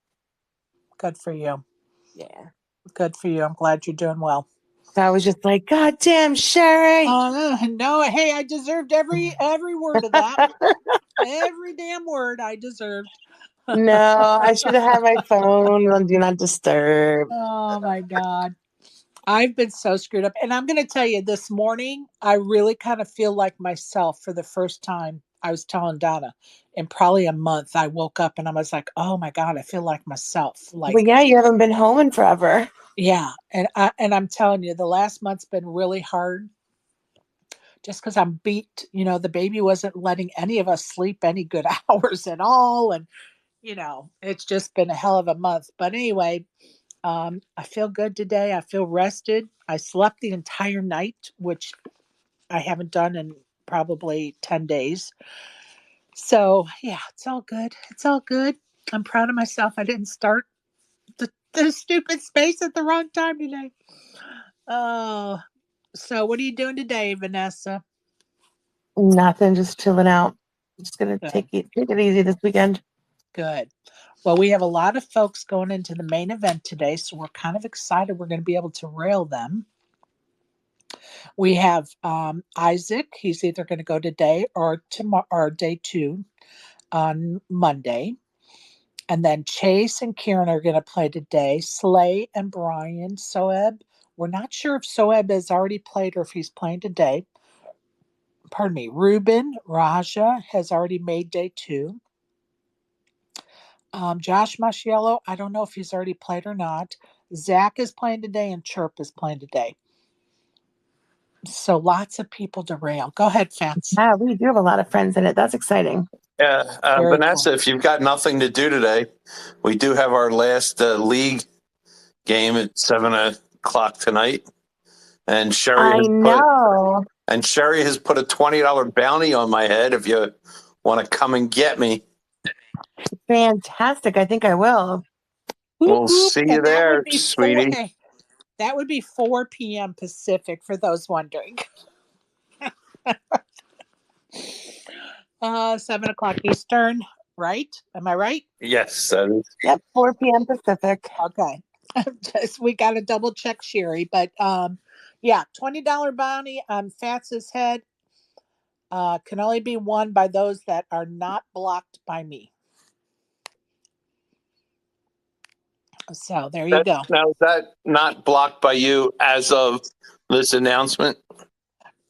Good for you. Yeah. Good for you. I'm glad you're doing well. So I was just like, God damn, Sherry. No, hey, I deserved every word of that. Every damn word I deserved. No, I should have had my phone on Do Not Disturb. Oh my God. I've been so screwed up. And I'm going to tell you, this morning, I really kind of feel like myself for the first time. I was telling Donna, in probably a month, I woke up and I was like, oh my God, I feel like myself. Well, Like, yeah, you haven't been home in forever. yeah. And I'm telling you, the last month's been really hard, just because I'm beat. The baby wasn't letting any of us sleep any good hours at all. And, it's just been a hell of a month. But anyway, I feel good today. I feel rested. I slept the entire night, which I haven't done in probably 10 days. So, yeah, it's all good. It's all good. I'm proud of myself. I didn't start the stupid space at the wrong time today. Oh, so what are you doing today, Vanessa? Nothing, just chilling out. Just gonna Good, take it easy this weekend. good. Well, we have a lot of folks going into the main event today, so we're kind of excited we're going to be able to rail them. We have Isaac. He's either going to go today or tomorrow, or day 2 on Monday. And then Chase and Kieran are going to play today. Slay and Brian, Soeb. We're not sure if Soeb has already played or if he's playing today. Pardon me. Ruben Raja has already made day 2. Josh Masciello, I don't know if he's already played or not. Zach is playing today, and Chirp is playing today. So lots of people to rail. Go ahead, Fats. Yeah, we do have a lot of friends in it. That's exciting. Yeah, Very Vanessa, cool. if you've got nothing to do today, we do have our last league game at 7 o'clock tonight, and I know. Sherry has put a $20 bounty on my head if you want to come and get me. Fantastic. I think I will. Whoop, We'll whoop. see you And that would there, be sweetie. that would be 4 p.m. Pacific for those wondering. 7 o'clock Eastern. right? Am I right? Yes, that is. Yep, 4 p.m. Pacific. Okay. We got to double check Sherry, but yeah, $20 bounty on Fats's head can only be won by those that are not blocked by me. So there you go. Now, is that not blocked by you as of this announcement?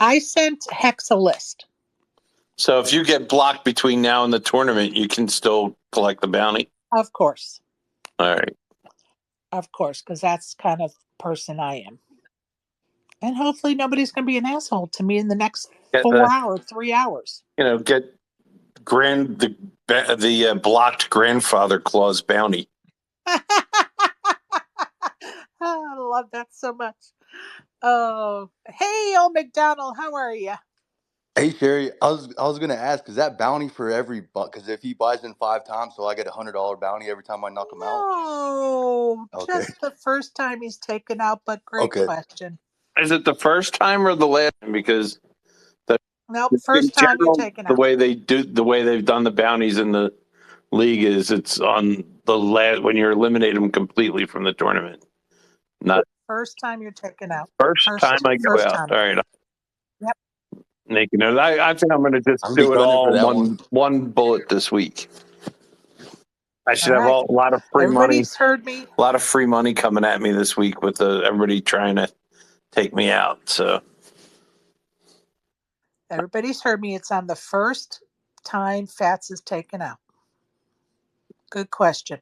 I sent Hex a list. So if you get blocked between now and the tournament, you can still collect the bounty? Of course. All right. Of course, because that's kind of person I am. And hopefully nobody's going to be an asshole to me in the next Get 4 hours, 3 hours. get the blocked grandfather clause bounty. Oh, I love that so much. Oh, hey, old McDonald, how are you? Hey Sherry, I was gonna ask, is that bounty for every because if he buys in 5 times, so I get $100 bounty every time I knock him out? No, Okay. just the first time he's taken out, but great Okay. question. Is it the first time or the last time? Because Nope, in first time you're general, taken the out. way they've done the bounties in the league is it's on the last when you eliminate them completely from the tournament. Not First time you're taken out. first time I go First out. time. All right. Yep. Making it. I think I'm going to just I'm do it gunning for all that one bullet this week. I should All have right. a lot of free money. Everybody's heard me. A lot of free money coming at me this week with everybody trying to take me out. So Everybody's heard me. It's on the first time Fats is taken out. Good question.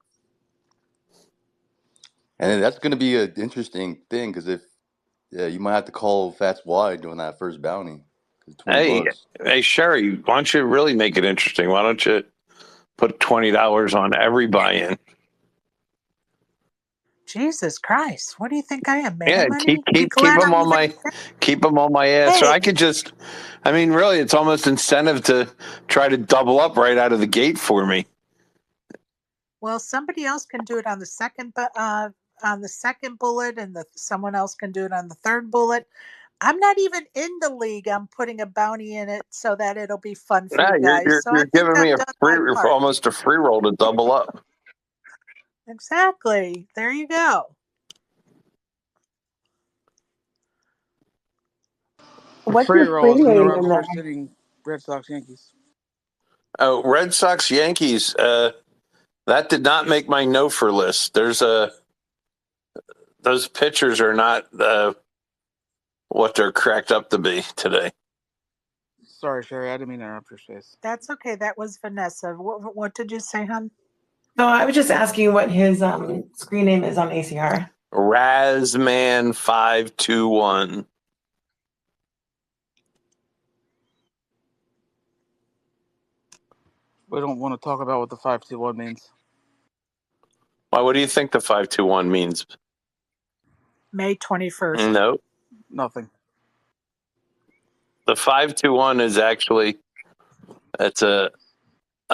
And that's gonna be an interesting thing because you might have to call Fats wide doing that first bounty. 'Cause hey, $20. hey, Sherry, why don't you really make it interesting? Why don't you put $20 on every buy-in? Jesus Christ. What do you think I am, man? Yeah, Money? keep Glad them I'm on my ass. So Hey, I could just, I mean, really, it's almost incentive to try to double up right out of the gate for me. well, somebody else can do it on the second, bullet, and someone else can do it on the third bullet. I'm not even in the league. I'm putting a bounty in it so that it'll be fun for Nah, you guys. So I you're think giving me I've done my part. almost a free roll to double up. Exactly. There you go. What's Free your roll free is going to name run in there? first inning Red Sox Yankees. Oh, Red Sox Yankees. That did not make my no for list. Those pitchers are not what they're cracked up to be today. Sorry, Sherry, I didn't mean to interrupt your space. That's okay. That was Vanessa. What did you say, hon? No, I was just asking what his screen name is on ACR. Razman 521. We don't want to talk about what the 521 means. Why? What do you think the 521 means? May 21st. No, Nothing. the 521 is actually it's a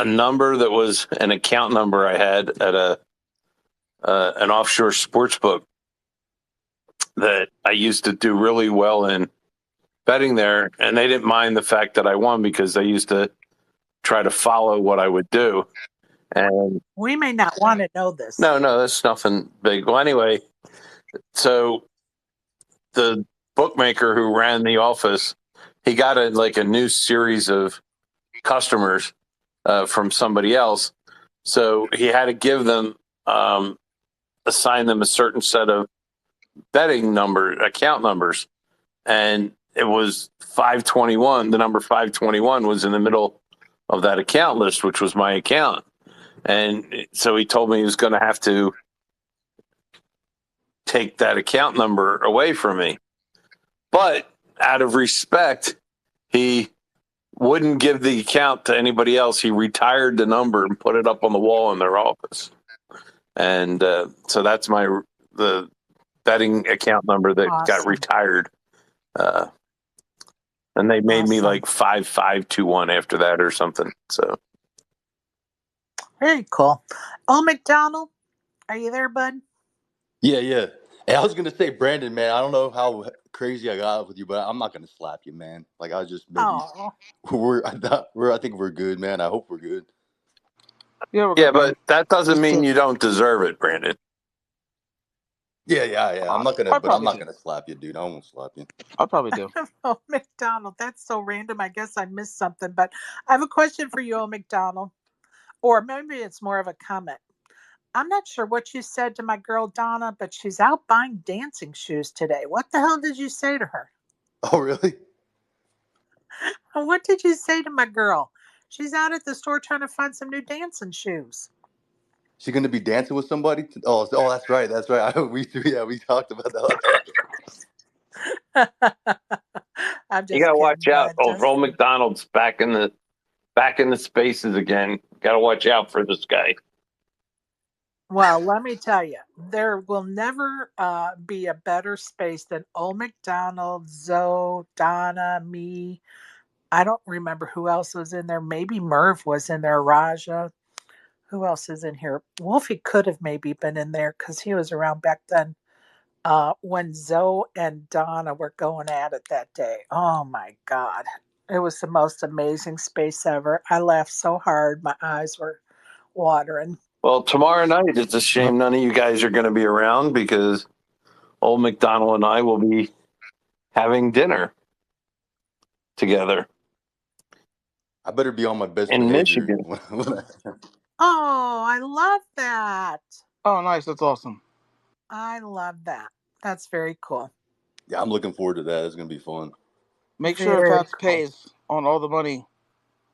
number that was an account number I had at an offshore sports book that I used to do really well in betting there, and they didn't mind the fact that I won because they used to try to follow what I would do. And We may not want to know this. no, that's nothing big. Well, anyway, so the bookmaker who ran the office, he got a new series of customers from somebody else. So he had to give them, assign them a certain set of account numbers. And it was 521. The number 521 was in the middle of that account list, which was my account. And so he told me he was going to have to take that account number away from me. But out of respect, he wouldn't give the account to anybody else. He retired the number and put it up on the wall in their office. And so that's the betting account number that got Awesome. retired. And they made me Awesome. like 5521 after that or something. So Very cool. Oh, McDonald, are you there, bud? Yeah. Hey, I was gonna say, Brandon, man, I don't know how crazy I got with you, but I'm not gonna slap you, man. Like I was just maybe Oh, I think we're good, man. I hope we're good. Yeah, we're Yeah, good, man. but that doesn't Just mean chill. you don't deserve it, Brandon. Yeah. I'm not I gonna, but I'm probably not do. gonna slap you, dude. I won't slap you. I probably do. Oh, McDonald, that's so random. I guess I missed something, but I have a question for you, old McDonald. Or maybe it's more of a comment. I'm not sure what you said to my girl Donna, but she's out buying dancing shoes today. What the hell did you say to her? Oh, really? What did you say to my girl? She's out at the store trying to find some new dancing shoes. She gonna be dancing with somebody? Oh, that's right. That's right. We talked about that. I'm You just gotta kidding, watch out. bud. Old Just Roll McDonald's back in the spaces again. Gotta watch out for this guy. well, let me tell you, there will never be a better space than Old McDonald, Zoe, Donna, me. I don't remember who else was in there. Maybe Merv was in there, Raja. Who else is in here? Wolfie could have maybe been in there because he was around back then when Zoe and Donna were going at it that day. Oh my God. It was the most amazing space ever. I laughed so hard, my eyes were watering. Well, tomorrow night, it's a shame none of you guys are gonna be around because old McDonald and I will be having dinner together I better be on my best in behavior. Michigan. Oh, I love that. Oh, nice. That's awesome. I love that. That's very cool. Yeah, I'm looking forward to that. It's gonna be fun. Make sure Very Fats cool. pays on all the money.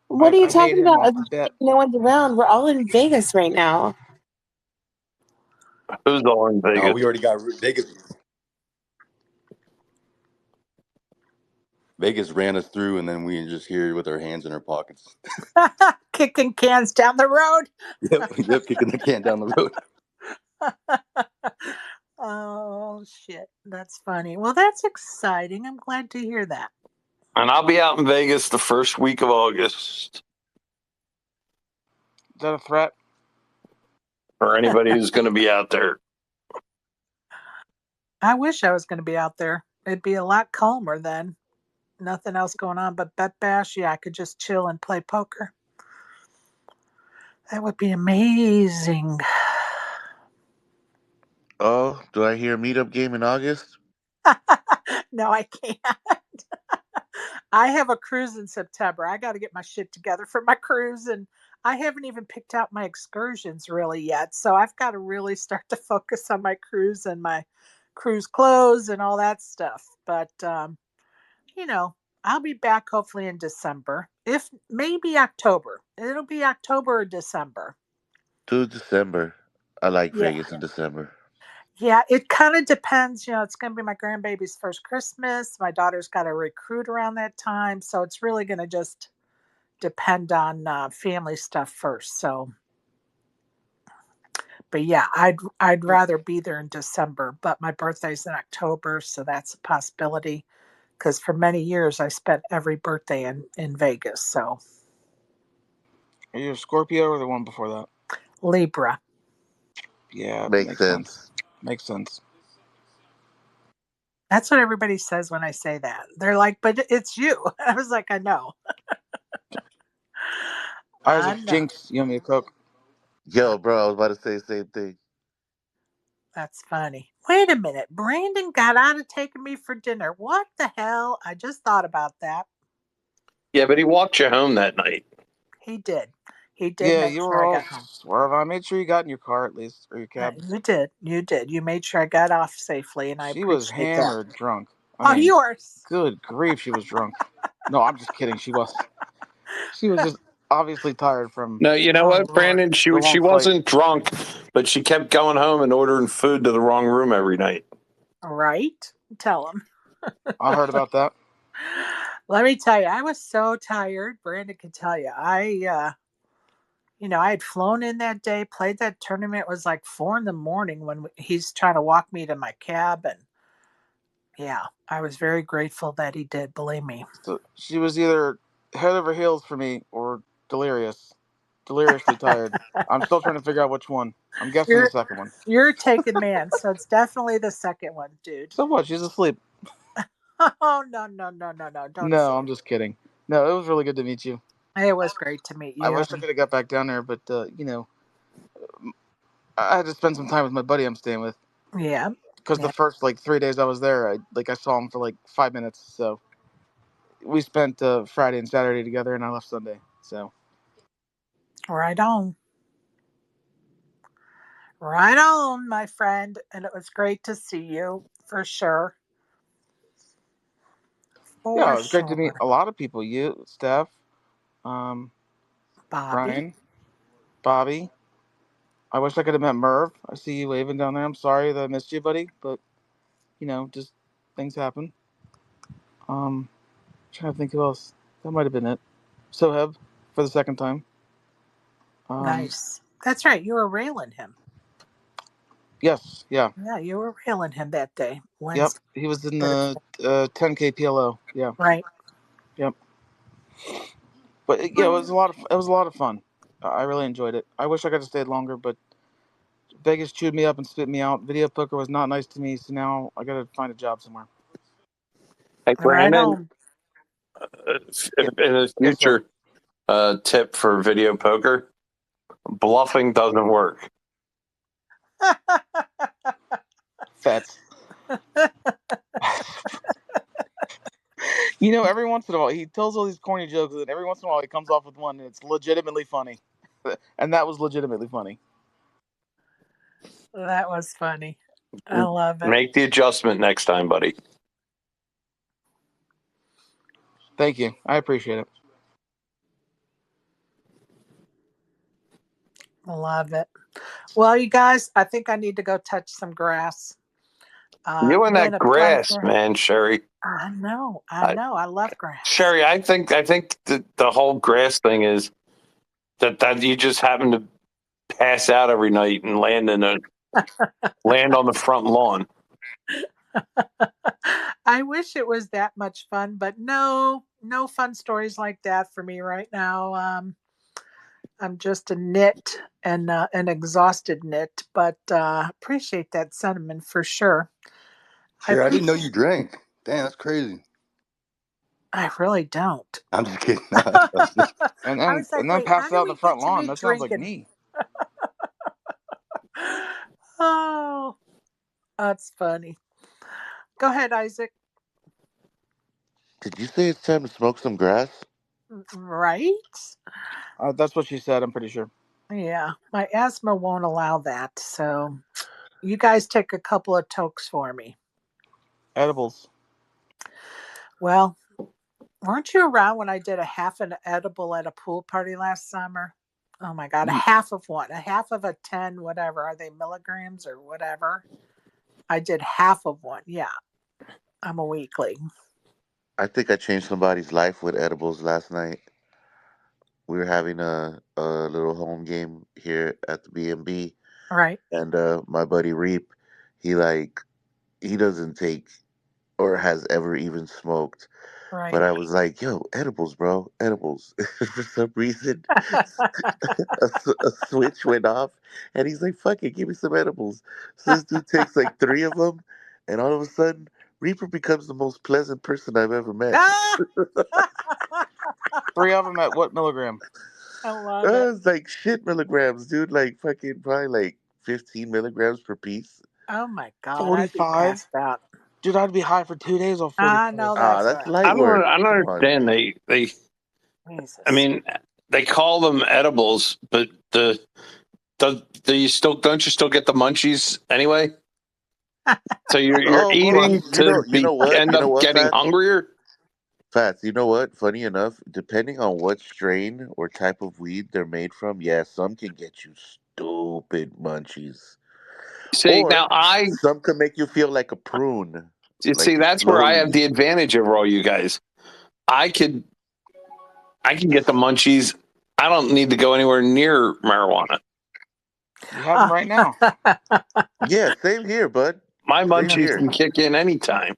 What are you I made talking him about? off the bet. No one's around. We're all in Vegas right now. Who's all in No, Vegas? we already got Vegas. Vegas ran us through, and then we were just here with our hands in our pockets. Kicking cans down the road. Yep, kicking the can down the road. Oh, shit. That's funny. Well, that's exciting. I'm glad to hear that. And I'll be out in Vegas the first week of August Is that a threat? for anybody who's going to be out there. I wish I was going to be out there. It'd be a lot calmer then. Nothing else going on but Bet Bash. Yeah, I could just chill and play poker. That would be amazing. Oh, do I hear meetup game in August? No, I can't. I have a cruise in September. I got to get my shit together for my cruise, and I haven't even picked out my excursions really yet. So I've got to really start to focus on my cruise and my cruise clothes and all that stuff. But you know, I'll be back hopefully in December. If maybe October. It'll be October or December. To December. I like Yeah. Vegas in December. Yeah, it kind of depends. It's going to be my grandbaby's first Christmas. My daughter's got to recruit around that time. So it's really going to just depend on family stuff first. So, but yeah, I'd rather be there in December, but my birthday's in October. So that's a possibility because for many years I spent every birthday in Vegas. So, Are you a Scorpio or the one before that? Libra. Yeah, Makes makes sense. sense. Makes sense. That's what everybody says when I say that. They're like, but it's you. I was like, I know. I Isaac know. Jinx, you owe me a Coke. Yo, bro, I was about to say the same thing. That's funny. Wait a minute. Brandon got out of taking me for dinner. What the hell? I just thought about that. Yeah, but he walked you home that night. He did. He did Yeah, make you sure were I all got home. swerve. I made sure you got in your car at least, or your cab. You did. You did. You made sure I got off safely, and I She was appreciate that. hammered drunk. I Oh, mean, yours. good grief, she was drunk. No, I'm just kidding. She was. She was just obviously tired from No, you know Oh, what, Lord. Brandon? the She long flight. wasn't drunk, but she kept going home and ordering food to the wrong room every night. All right. Tell him. I heard about that. Let me tell you, I was so tired. Brandon can tell you. I had flown in that day, played that tournament. It was like 4 in the morning when he's trying to walk me to my cab. And yeah, I was very grateful that he did, believe me. So she was either head over heels for me or delirious, deliriously tired. I'm still trying to figure out which one. I'm guessing the You're second one. you're a taken man, so it's definitely the second one, dude. So what? She's asleep. Oh no, no, no, no, no. Don't No, say I'm just kidding. No, it was really good to meet you. It was great to meet I you. wish I could have got back down there, but I had to spend some time with my buddy I'm staying with. Yeah. Because the Yeah. first 3 days I was there, I saw him for 5 minutes. So we spent Friday and Saturday together, and I left Sunday. So Right on. Right on, my friend. And it was great to see you for sure. yeah, For it was great to meet sure. a lot of people. You, Steph, um, Bobby. Brian, Bobby. I wish I could have met Merv. I see you waving down there. I'm sorry that I missed you, buddy, but just things happen. Trying to think who else. That might have been it. Soheb for the second time. Um, Nice. That's right. You were railing him. yes, yeah, Yeah, you were railing him that day. yep. Wednesday, He was in the Thursday. 10K PLO. Yeah, Right. yep. But yeah, Well, it was a lot of fun. I really enjoyed it. I wish I could have stayed longer, but Vegas chewed me up and spit me out. Video poker was not nice to me, so now I got to find a job somewhere. Hey, right Brandon, on. if Yes, in the yes, sir. future, tip for video poker: bluffing doesn't work. Fats. Every once in a while he tells all these corny jokes, and every once in a while he comes off with one, and it's legitimately funny. And that was legitimately funny. That was funny. I love it. Make the adjustment next time, buddy. Thank you. I appreciate it. Love it. Well, you guys, I think I need to go touch some grass. You and Been that a grass, pleasure. man, Sherry. I know. I I, know. I love grass. Sherry, I think the whole grass thing is that you just happen to pass out every night and land on the front lawn. I wish it was that much fun, but no fun stories like that for me right now. I'm just a nit and an exhausted nit, but appreciate that sentiment for sure. I Sure, I didn't know appreciate. you drank. Damn, that's crazy. I really don't. I'm just kidding. And I then was like, and then wait, how pass do out in the we front get to lawn. me That sounds like drinking? me. Oh, that's funny. Go ahead, Isaac. Did you say it's time to smoke some grass? Right? That's what she said. I'm pretty sure. Yeah, my asthma won't allow that. So you guys take a couple of tokes for me. Edibles. Well, weren't you around when I did a half an edible at a pool party last summer? Oh my God, a Mm, half of one, a half of a 10, whatever. Are they milligrams or whatever? I did half of one. Yeah, I'm a weakling. I think I changed somebody's life with edibles last night. We were having a little home game here at the B&B, Right, and my buddy Reap, he like he doesn't take or has ever even smoked. But right. I was like, "Yo, edibles, bro, edibles." For some reason, a switch went off, and he's like, "Fuck it, give me some edibles." So this dude takes like three of them, and all of a sudden, Reaper becomes the most pleasant person I've ever met. Ah! 3 of them at what milligram? I love it. It's like shit milligrams, dude. Like fucking probably like 15 milligrams per piece. Oh my God, I'd be 45. passed out. Dude, I'd be high for 2 days off I 45. know Ah, that's that's right. light work. I don't Come on. understand. I Jesus. mean, they call them edibles, but do you still don't you still get the munchies anyway? So you're Oh, of eating course. to end You know up what, getting Fats? hungrier. Fats, you know what? Funny enough, depending on what strain or type of weed they're made from, yeah, some can get you stupid munchies. See, now Or some can make you feel like a prune. you see Like that's where I have slowly. the advantage over all you guys. I could I can get the munchies. I don't need to go anywhere near marijuana. You have them right now. Yeah, same here, bud. My Same munchies here. can kick in anytime.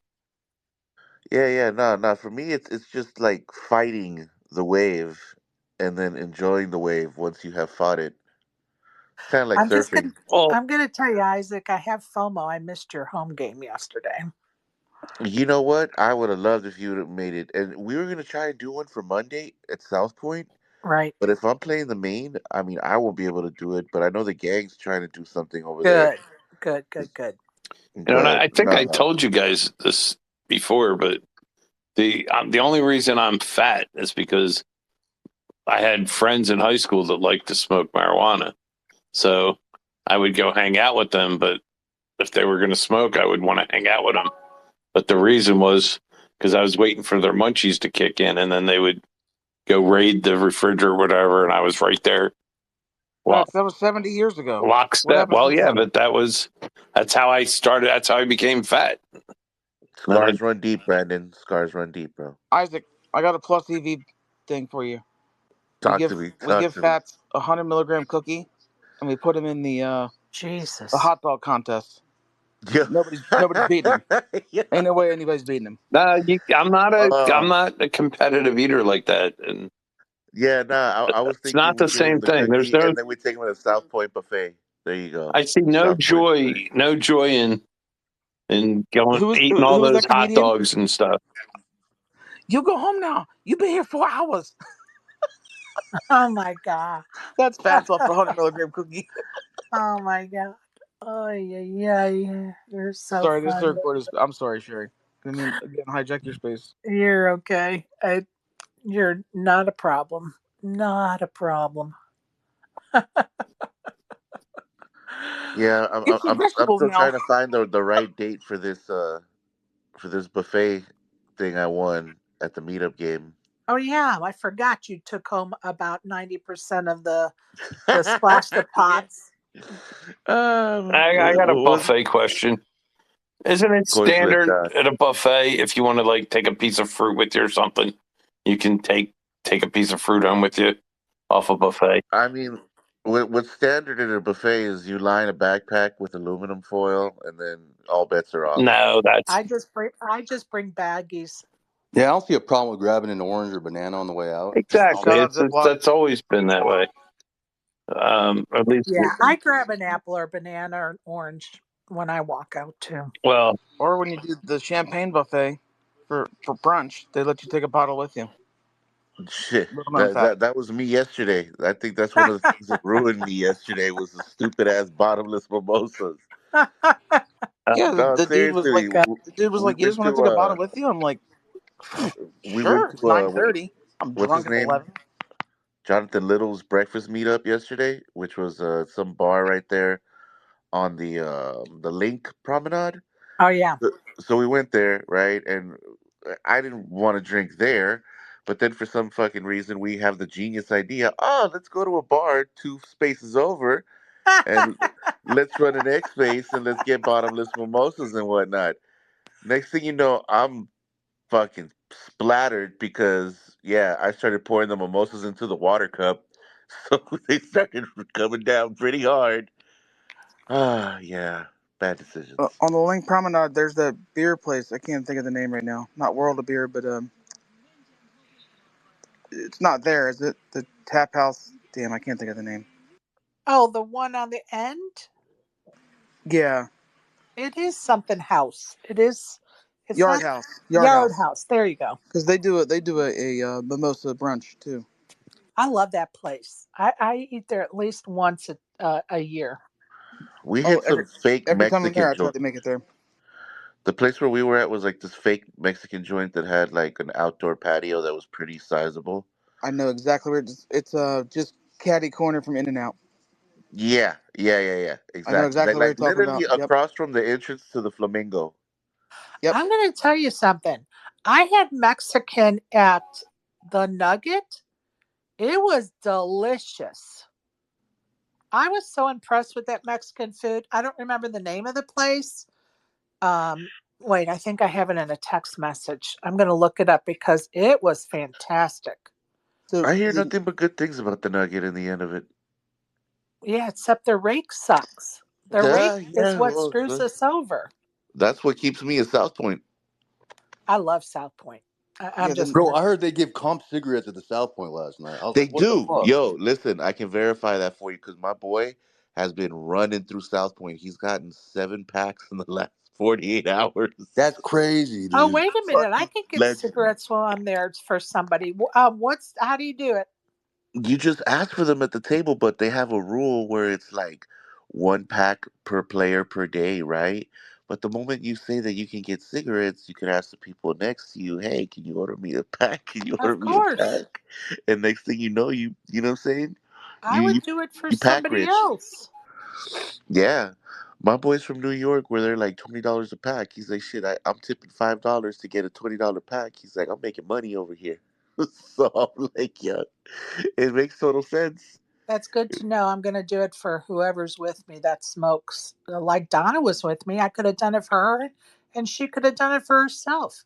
Yeah, yeah, no, no. For me, it's just like fighting the wave and then enjoying the wave once you have fought it. It's kind of like I'm just surfing. gonna Well, I'm gonna tell you, Isaac, I have FOMO. I missed your home game yesterday. You know what? I would have loved if you would have made it. And we were gonna try and do one for Monday at South Point, Right. But if I'm playing the main, I mean, I won't be able to do it. But I know the gang's trying to do something over there. Good. Good. Good. Good. And But I think I no, told you guys this before, but the only reason I'm fat is because I had friends in high school that liked to smoke marijuana. So I would go hang out with them, but if they were going to smoke, I would want to hang out with them. But the reason was because I was waiting for their munchies to kick in, and then they would go raid the refrigerator or whatever, and I was right there. That was 70 years ago. What Lockstep. happened Well, since yeah, then? but that's how I started. That's how I became fat. And scars run deep, Brandon. Scars run deep, bro. Isaac, I got a Plus EV thing for you. We Talk give to me. we Talk give to me. Fats a 100 milligram cookie, and we put him in the Jesus. hot dog contest. Yeah. Nobody's beating him. Yeah. Ain't no way anybody's beating him. no, I'm Uh, not a competitive eater like that, and yeah, nah, I was it's thinking not we the give him same the thing. There's cookie no. and then we take him to the South Point buffet. There you go. I see no South Point joy, buffet. no joy in going Who was eating who all was those that hot comedian? dogs and stuff. You go home now. You've been here 4 hours. Oh my God. That's Fats off the 100 milligram cookie. Oh my God. Oh yeah, yeah, yeah. You're so Sorry, this funny. third quarter. I'm sorry, Sherry. I mean, again, hijack your space. You're okay. You're not a problem. Not a problem. Yeah, Get some I'm vegetables still now. trying to find the right date for this buffet thing I won at the meetup game. Oh yeah, I forgot you took home about 90% of the splash the Yeah. pots. I got a What was buffet question. Isn't it course with standard at a buffet if you want to like take a piece of fruit with you or something, you can take a piece of fruit home with you off a buffet? I mean, what's standard in a buffet is you line a backpack with aluminum foil, and then all bets are off. No, that's I just bring baggies. Yeah, I don't see a problem with grabbing an orange or banana on the way out. exactly. Shout out It's Ziploc. that's always been that way. At least, Yeah, I grab an apple or banana or an orange when I walk out too. well, Or when you do the champagne buffet for brunch, they let you take a bottle with you. Shit, Little known fact. that was me yesterday. I think that's one of the things that ruined me yesterday was the stupid ass bottomless mimosas. Yeah, No, the dude was seriously, like, Okay. we "You just went want to to take a bottle with you?" I'm like, we went "Sure." It's to 9:30. I'm what's drunk his at name? 11. Jonathan Little's breakfast meetup yesterday, which was some bar right there on the Link Promenade. Oh yeah. So we went there, right? And I didn't want to drink there, but then for some fucking reason we have the genius idea. Oh, let's go to a bar two spaces over, and let's run an X space and let's get bottomless mimosas and whatnot. Next thing you know, I'm fucking splattered because yeah, I started pouring the mimosas into the water cup, so they started coming down pretty hard. Ah, yeah, bad decisions. On the Link Promenade, there's that beer place. I can't think of the name right now. Not World of Beer, but it's not there, is it? The tap house. Damn, I can't think of the name. Oh, the one on the end? Yeah, It is something house. It is. It's Yard not House. Yard Yard House. House. There you go. Because they do a mimosa brunch too. I love that place. I eat there at least once a year. We Oh, hit some fake every time I'm there, Mexican I try joint. to make it there. The place where we were at was like this fake Mexican joint that had like an outdoor patio that was pretty sizable. I know exactly where it's just caddy corner from In and Out. Yeah. I know Exactly. exactly what you're Like talking literally about. Yep, across from the entrance to the Flamingo. yep. I'm going to tell you something. I had Mexican at the Nugget. It was delicious. I was so impressed with that Mexican food. I don't remember the name of the place. Wait, I think I have it in a text message. I'm going to look it up because it was fantastic. So I hear the nothing but good things about the Nugget in the end of it. Yeah, except their rake sucks. Their rake is Yeah. what Well, screws us over. that's what keeps me at South Point. I love South Point. I'm yeah just the Bro, I heard they give comp cigarettes at the South Point last night. I was They like, what the do. fuck? Yo, listen, I can verify that for you because my boy has been running through South Point. He's gotten 7 packs in the last 48 hours. That's crazy, Oh, dude. wait a minute. I Fucking can get legend. cigarettes while I'm there for somebody. How do you do it? You just ask for them at the table, but they have a rule where it's like 1 pack per player per day, right? But the moment you say that you can get cigarettes, you can ask the people next to you, "Hey, can you order me a pack? Can you order Of me a course. pack?" And next thing you know, you know what I'm saying? I You would you do it for you pack somebody rich. else. Yeah. My boys from New York, where they're like $20 a pack. He's like, shit, I'm tipping $5 to get a $20 pack. He's like, I'm making money over here. So I'm like, yeah, it makes total sense. That's good to know. I'm going to do it for whoever's with me that smokes. Like Donna was with me. I could have done it for her and she could have done it for herself.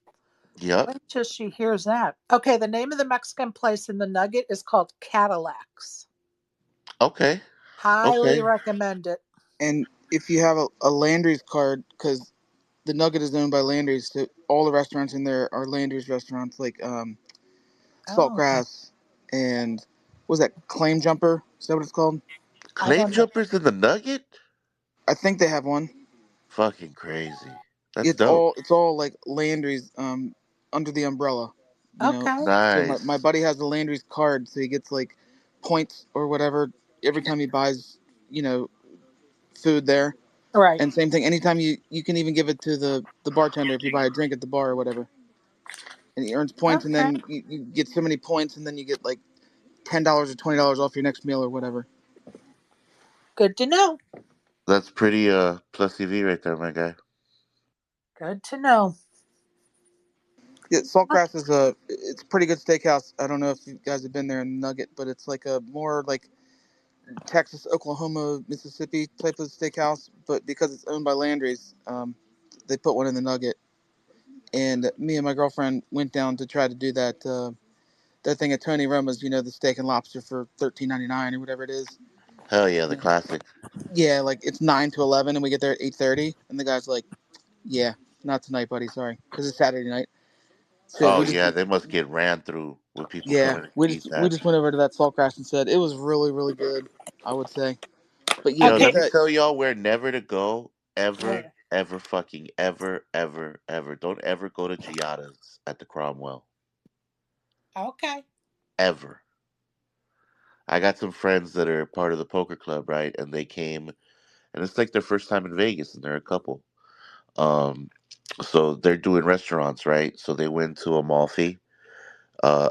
Yep. Wait till she hears that. Okay, the name of the Mexican place in the Nugget is called Cadillacs. Okay. Highly Okay. recommend it. And if you have a Landry's card, because the Nugget is owned by Landry's, so all the restaurants in there are Landry's restaurants, like Oh, Saltgrass and what was that, Claim Jumper? Is that what it's called? I Claim don't know. jumpers in the Nugget? I think they have one. Fucking crazy. That's It's dope. all like Landry's under the umbrella, you know. Okay. So my Nice. buddy has the Landry's card, so he gets like points or whatever every time he buys, you know, food there. Right. And same thing, anytime you can even give it to the bartender if you buy a drink at the bar or whatever. And he earns points, and Okay. then you get so many points, and then you get like $10 or $20 off your next meal or whatever. Good to know. That's pretty plus EV right there, my guy. Good to know. Yeah, Saltgrass is it's a pretty good steakhouse. I don't know if you guys have been there in Nugget, but it's like a more like Texas, Oklahoma, Mississippi type of steakhouse. But because it's owned by Landry's, they put one in the Nugget. And me and my girlfriend went down to try to do that thing at Tony Roma's, the steak and lobster for $13.99 or whatever it is. Hell yeah, the And classic. yeah, like it's 9 to 11, and we get there at 8:30, and the guy's like, "Yeah, not tonight, buddy. Sorry, because it's Saturday night." So Oh we just yeah, they must get ran through with people yeah, coming to we eat just we that. just went over to that Saltgrass and said it was really really good. I would say, but yeah, Yo, get Okay. let me that. tell y'all where never to go ever, Where? ever fucking ever, ever, ever. Don't ever go to Giada's at the Cromwell. Okay. Ever. I got some friends that are part of the poker club, right? And they came, and it's like their first time in Vegas, and they're a couple. Um, so they're doing restaurants, right? So they went to Amalfi.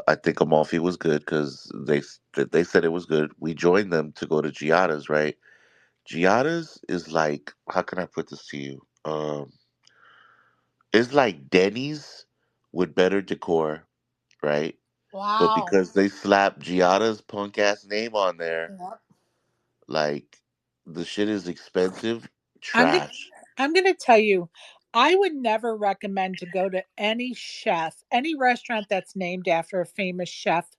I think Amalfi was good because they said it was good. We joined them to go to Giada's, right? Giada's is like, how can I put this to you? It's like Denny's with better decor, right? But Wow. because they slapped Giada's punk ass name on there, Yep. like the shit is expensive, I'm gonna trash. I'm gonna tell you, I would never recommend to go to any chef, any restaurant that's named after a famous chef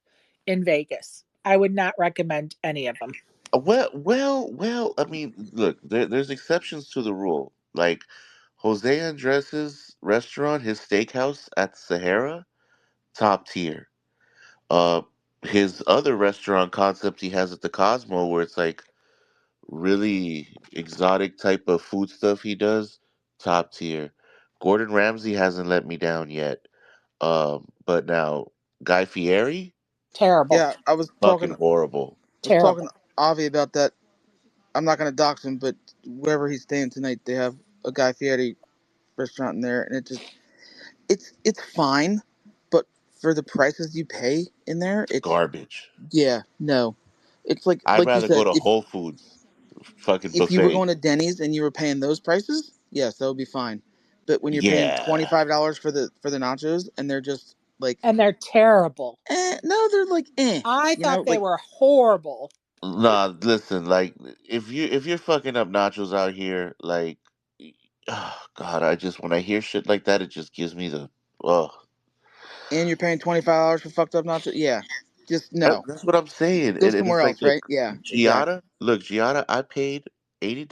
in Vegas. I would not recommend any of them. Well. I mean, look, there's exceptions to the rule. Like Jose Andres's restaurant, his steakhouse at Sahara, top tier. Uh, his other restaurant concept he has at the Cosmo, where it's like really exotic type of food stuff he does, top tier. Gordon Ramsay hasn't let me down yet. But now Guy Fieri, Terrible. Yeah, I was fucking talking horrible. to Terrible. Avi about that. I'm not gonna dox him, but wherever he's staying tonight, they have a Guy Fieri restaurant in there, and it's fine, but for the prices you pay in there, it's Garbage. yeah, no. It's I'd like you rather go said, to Whole Foods, fucking if you were buffet. going to Denny's and you were paying those prices, yes, that would be fine. But when you're paying Yeah. $25 for the nachos and they're just like, And they're terrible. no, they're like, I thought they like, were horrible. Nah, listen, like if you're fucking up nachos out here, like, oh God, I just when I hear shit like that, it just gives me the oh. and you're paying $25 for fucked up nachos. Yeah, just no. That's what I'm saying, Go and somewhere it's like, else, right? look, Yeah, exactly. Giada, I paid $80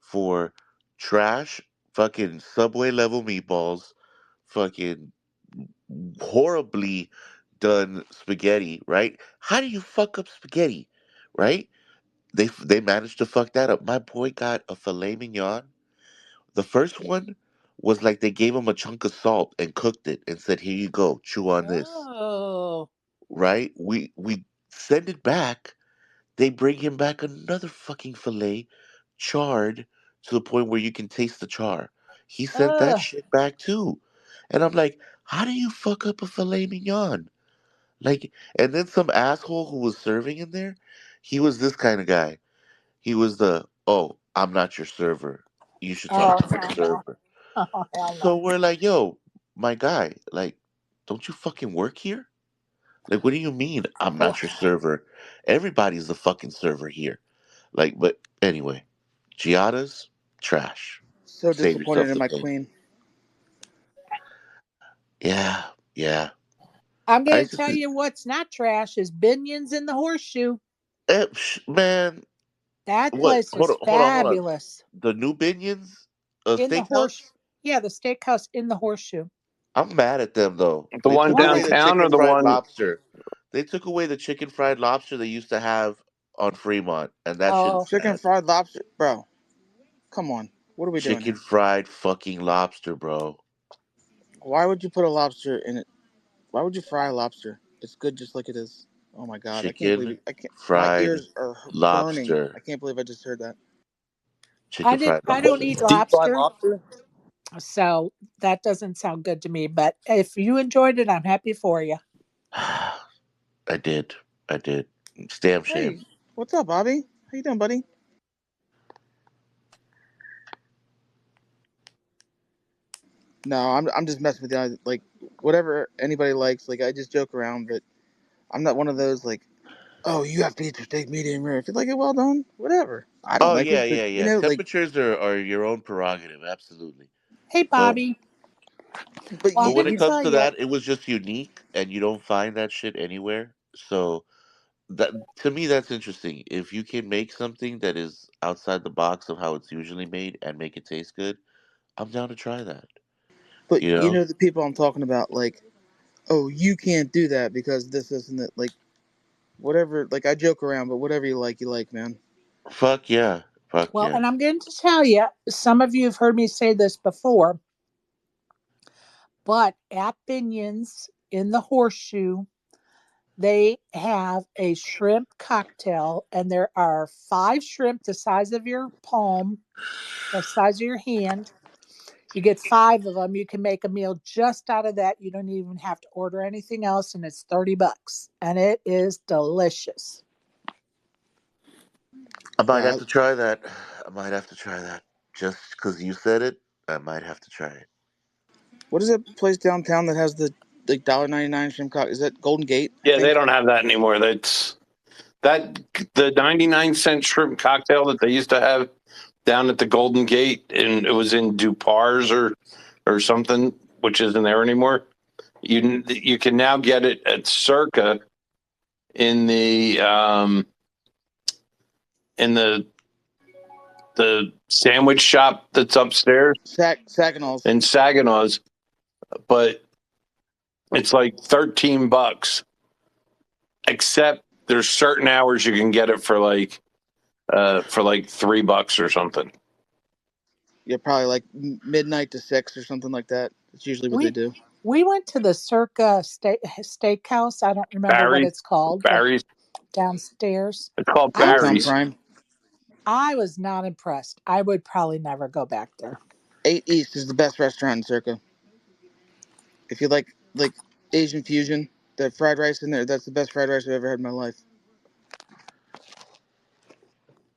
for trash, fucking Subway level meatballs, fucking horribly done spaghetti, right? How do you fuck up spaghetti, right? They managed to fuck that up. My boy got a filet mignon. The first one was like they gave him a chunk of salt and cooked it and said, "Here you go, chew on this." Oh. Right? We Send it back. They bring him back another fucking fillet, charred to the point where you can taste the char. He sent that Ugh. shit back too. And I'm like, how do you fuck up a filet mignon? Like, and then some asshole who was serving in there, he was this kind of guy. He was the, oh, I'm not your server. You should talk Oh to the hell no. server. Oh hell So no. we're like, yo, my guy, like, don't you fucking work here? Like, what do you mean I'm Ugh. not your server? Everybody's the fucking server here. Like, but anyway, Giada's trash. So Save disappointed yourself in the my pain. queen. Yeah, yeah. I'm I gonna used to tell see, you what's not trash is Binions in the Horseshoe. man. That What? place is Hold on. fabulous. The new Binions, In the horse, steakhouse. yeah, the steakhouse in the Horseshoe. I'm mad at them though. The They one took away Why? the downtown chicken or the fried one? lobster. They took away the chicken fried lobster they used to have on Fremont, and that shit Oh, is Chicken sad. fried lobster, bro. Come on, what are we doing Chicken here? fried fucking lobster, bro. Why would you put a lobster in it? Why would you fry a lobster? It's good just like it is. Oh my god, I can't believe Chicken it. I can't. My fried ears are burning. I lobster. can't believe I just heard that. Chicken fried I don't lobster. eat Deep fried lobster, lobster. so that doesn't sound good to me. But if you enjoyed it, I'm happy for you. I did. I did. It's damn shame. Hey, what's up, Bobby? How you doing, buddy? No, I'm just messing with you. Like whatever anybody likes. Like I just joke around, but I'm not one of those like, oh, you have to eat your steak medium rare. If you like it well done, whatever. I don't Oh like yeah, it, but yeah, you yeah. know, like, Temperatures are your own prerogative, absolutely. Hey, But Bobby. but Well, but I'm when going it to you comes tell to you. that, it was just unique, and you don't find that shit anywhere. So that to me, that's interesting. If you can make something that is outside the box of how it's usually made and make it taste good, I'm down to try that. but You you know? know the people I'm talking about. Like, oh, you can't do that because this and that. Like whatever. Like I joke around, but whatever you like, man. Fuck yeah, fuck Well, yeah. and I'm going to tell you, some of you have heard me say this before, but at Binion's in the Horseshoe, they have a shrimp cocktail, and there are 5 shrimp the size of your palm, the size of your hand. You get 5 of them. You can make a meal just out of that. You don't even have to order anything else, and it's $30, and it is delicious. I might have Wow. to try that. I might have to try that. Just because you said it, I might have to try it. What is that place downtown that has the like $1.99 shrimp cocktail? Is that Golden Gate? I Yeah, they think. don't have that anymore. That's that the 99-cent shrimp cocktail that they used to have down at the Golden Gate, and it was in Dupar's or something, which isn't there anymore. You can now get it at Circa in the the sandwich shop that's upstairs Saginaws. in Saginaw's, but it's like $13. Except there's certain hours you can get it for like $3 or something. Yeah, probably like midnight to 6 or something like that. That's usually what they We do. we went to the Circa Steakhouse. I don't remember what Barry's, it's called, but Barry's. downstairs. It's called I was Downtown Barry's. Prime. I was not impressed. I would probably never go back there. 8 East is the best restaurant in Circa. If you like Asian fusion, that fried rice in there, that's the best fried rice I've ever had in my life.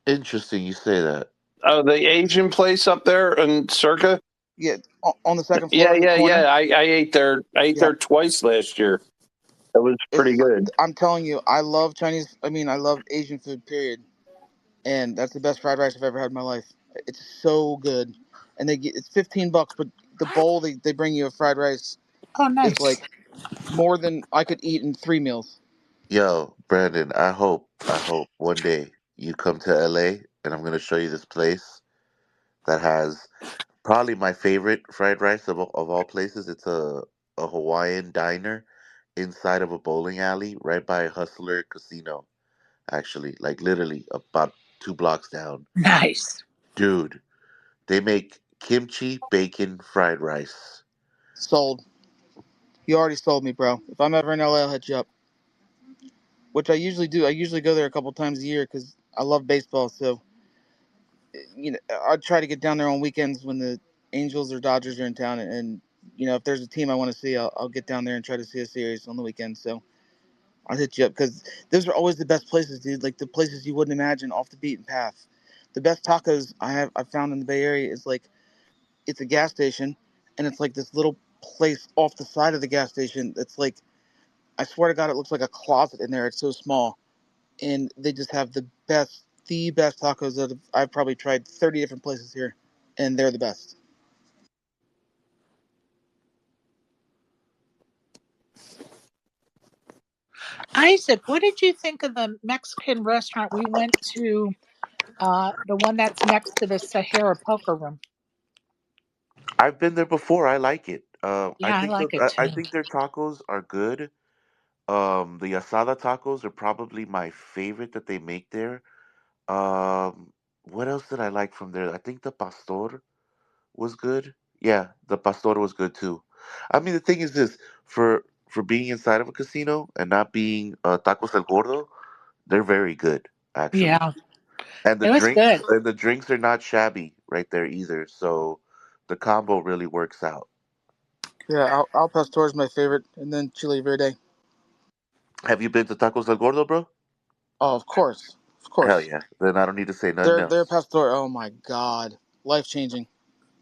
Interesting you say that. Oh, the Asian place up there in Circa. Yeah, on the second Yeah, floor in the yeah, yeah. corner. I ate there. I ate Yeah, there twice last year. It was pretty it's. good. I'm telling you, I love Chinese. I mean, I love Asian food. Period. And that's the best fried rice I've ever had in my life. It's so good, and it's $15, but the bowl they bring you of fried rice Oh, is nice. like more than I could eat in 3 meals. Yo, Brandon, I hope one day you come to LA and I'm gonna show you this place that has probably my favorite fried rice of all places. It's a Hawaiian diner inside of a bowling alley right by Hustler Casino, actually. Like literally about 2 blocks down. Nice. Dude, they make kimchi bacon fried rice. Sold. You already sold me, bro. If I'm ever in LA, I'll hit you up. which I usually do. I usually go there a couple times a year because I love baseball. So I try to get down there on weekends when the Angels or Dodgers are in town, and if there's a team I want to see, I'll get down there and try to see a series on the weekend. So I'll hit you up because those are always the best places, dude. Like the places you wouldn't imagine off the beaten path. The best tacos I found in the Bay Area is like it's a gas station, and it's like this little place off the side of the gas station. That's like I swear to God, it looks like a closet in there. It's so small, and they just have the best tacos that I've probably tried 30 different places here, and they're the best. Isaac, what did you think of the Mexican restaurant we went to? The one that's next to the Sahara Poker Room. I've been there before. I like it. I Yeah, I think like it I too. think their tacos are good. The asada tacos are probably my favorite that they make there. What else did I like from there? I think the pastor was good. Yeah, the pastor was good too. I mean, the thing is this: for being inside of a casino and not being tacos el gordo, they're very good actually. Yeah, And it was good. the drinks are not shabby right there either. So the combo really works out. Yeah, Al Pastor is my favorite, and then Chile Verde. Have you been to Tacos El Gordo, bro? Oh, of Hell course. yeah. Then I don't need to say nothing Their else. pastor. Oh my God, life changing.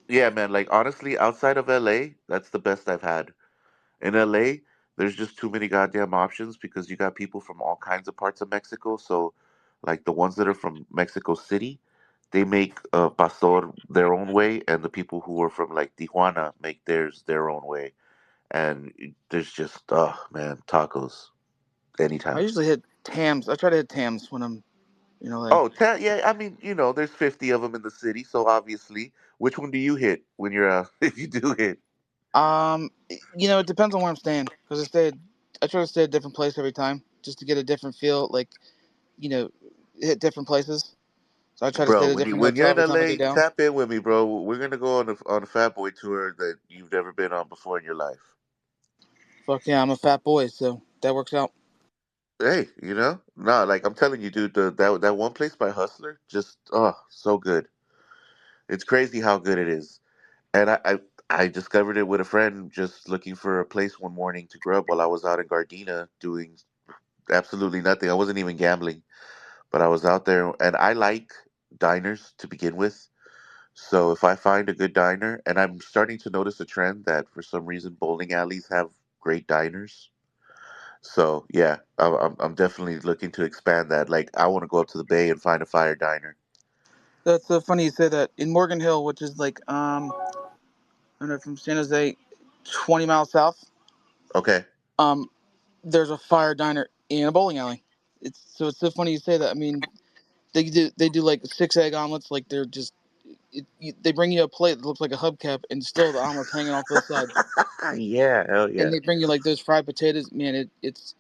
Yeah, man. Like honestly, outside of LA, that's the best I've had. In LA, there's just too many goddamn options because you got people from all kinds of parts of Mexico. So, like the ones that are from Mexico City, they make pastor their own way, and the people who are from like Tijuana make theirs their own way. And there's just, oh man, tacos I anytime. usually hit Tams. I try to hit Tams when I'm in LA. Oh, yeah. I mean, there's 50 of them in the city, so obviously, which one do you hit when you're out? If you do hit, It depends on where I'm staying because I try to stay at a different place every time just to get a different feel. Like you know, hit different places. So I try to stay bro, at a when you different when you're hotel in every time I go LA, down. tap in with me, bro. We're gonna go on a Fat Boy tour that you've never been on before in your life. Fuck yeah, I'm a fat boy, so that works out. Hey, no, like I'm telling you, dude, that one place by Hustler, just so good. It's crazy how good it is. And I discovered it with a friend just looking for a place one morning to grub while I was out in Gardena doing absolutely nothing. I wasn't even gambling, but I was out there, and I like diners to begin with. So if I find a good diner, and I'm starting to notice a trend that for some reason bowling alleys have great diners. So yeah, I'm definitely looking to expand that. Like I want to go up to the bay and find a fire diner. That's so funny you say that. In Morgan Hill, which is like I don't know, from San Jose, 20 miles south, Okay. um, there's a fire diner in a bowling alley. It's so funny you say that. I mean, they do like 6 egg omelets. Like they're just they bring you a plate that looks like a hubcap, and still the omelets hanging off both sides. Yeah, hell And yeah. they bring you like those fried potatoes. Man, it's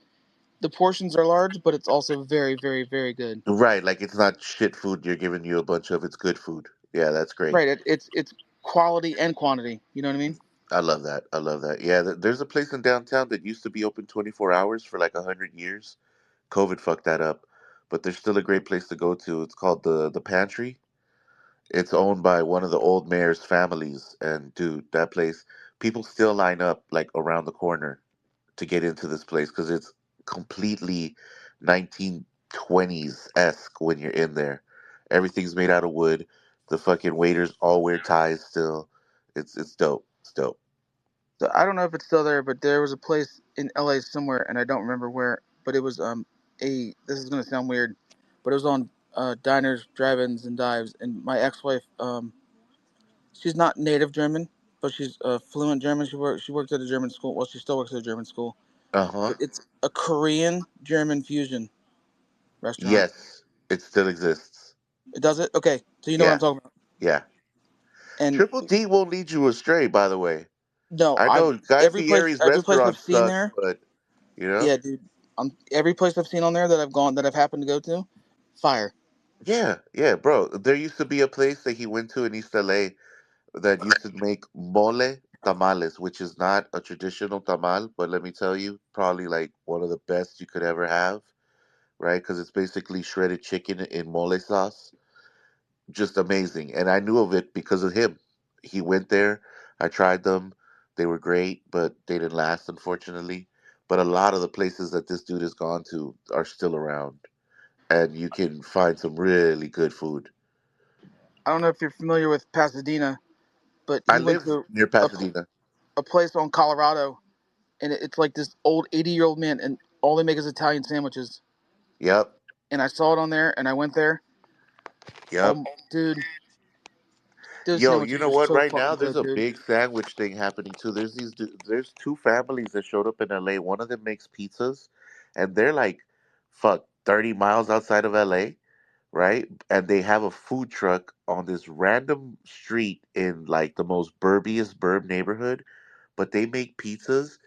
the portions are large, but it's also very, very, very good. Right, like it's not shit food you're giving you a bunch of. It's good food. Yeah, that's great. Right. It's quality and quantity. You know what I mean? I love that. I love that. Yeah, there's a place in downtown that used to be open 24 hours for like 100 years. COVID fucked that up, but there's still a great place to go to. It's called the Pantry. It's owned by one of the old mayor's families, and dude, that place, people still line up like around the corner to get into this place because it's completely 1920s esque when you're in there. Everything's made out of wood. The fucking waiters all wear ties still. It's dope. It's dope. So I don't know if it's still there, but there was a place in LA somewhere, and I don't remember where. But it was a this is gonna sound weird, but it was on diners, drive-ins, and dives. And my ex-wife, she's not native German, but she's fluent German. She worked at a German school. Well, she still works at a German school, Uh huh. but it's a Korean German fusion restaurant. Yes, it still exists. It does it? Okay, so you know what I'm Yeah, talking about. yeah. And Triple D won't lead you astray, by the way. no, I I've know Guy Fieri's every place I've restaurant seen sucks, there. but you know, Yeah, dude. Every place I've seen on there that I've happened to go to, fire. yeah, yeah, bro. There used to be a place that he went to in East LA that used to make mole tamales, which is not a traditional tamal, but let me tell you, probably like one of the best you could ever have. right? Because it's basically shredded chicken in mole sauce. Just amazing. And I knew of it because of him. He went there. I tried them. They were great, but they didn't last, unfortunately. But a lot of the places that this dude has gone to are still around, and you can find some really good food. I don't know if you're familiar with Pasadena, but I he went live to near a, Pasadena. a place on Colorado, and it's like this old 80-year-old man, and all they make is Italian sandwiches. Yep, And I saw it on there, and I went there. yep. Oh, dude, those Yo, you sandwiches know are what? so Right now, fucking there's good, a dude. big sandwich thing happening too. There's two families that showed up in LA. One of them makes pizzas, and they're like, fuck, 30 miles outside of LA, right? And they have a food truck on this random street in like the most burbiest burb neighborhood, but they make pizzas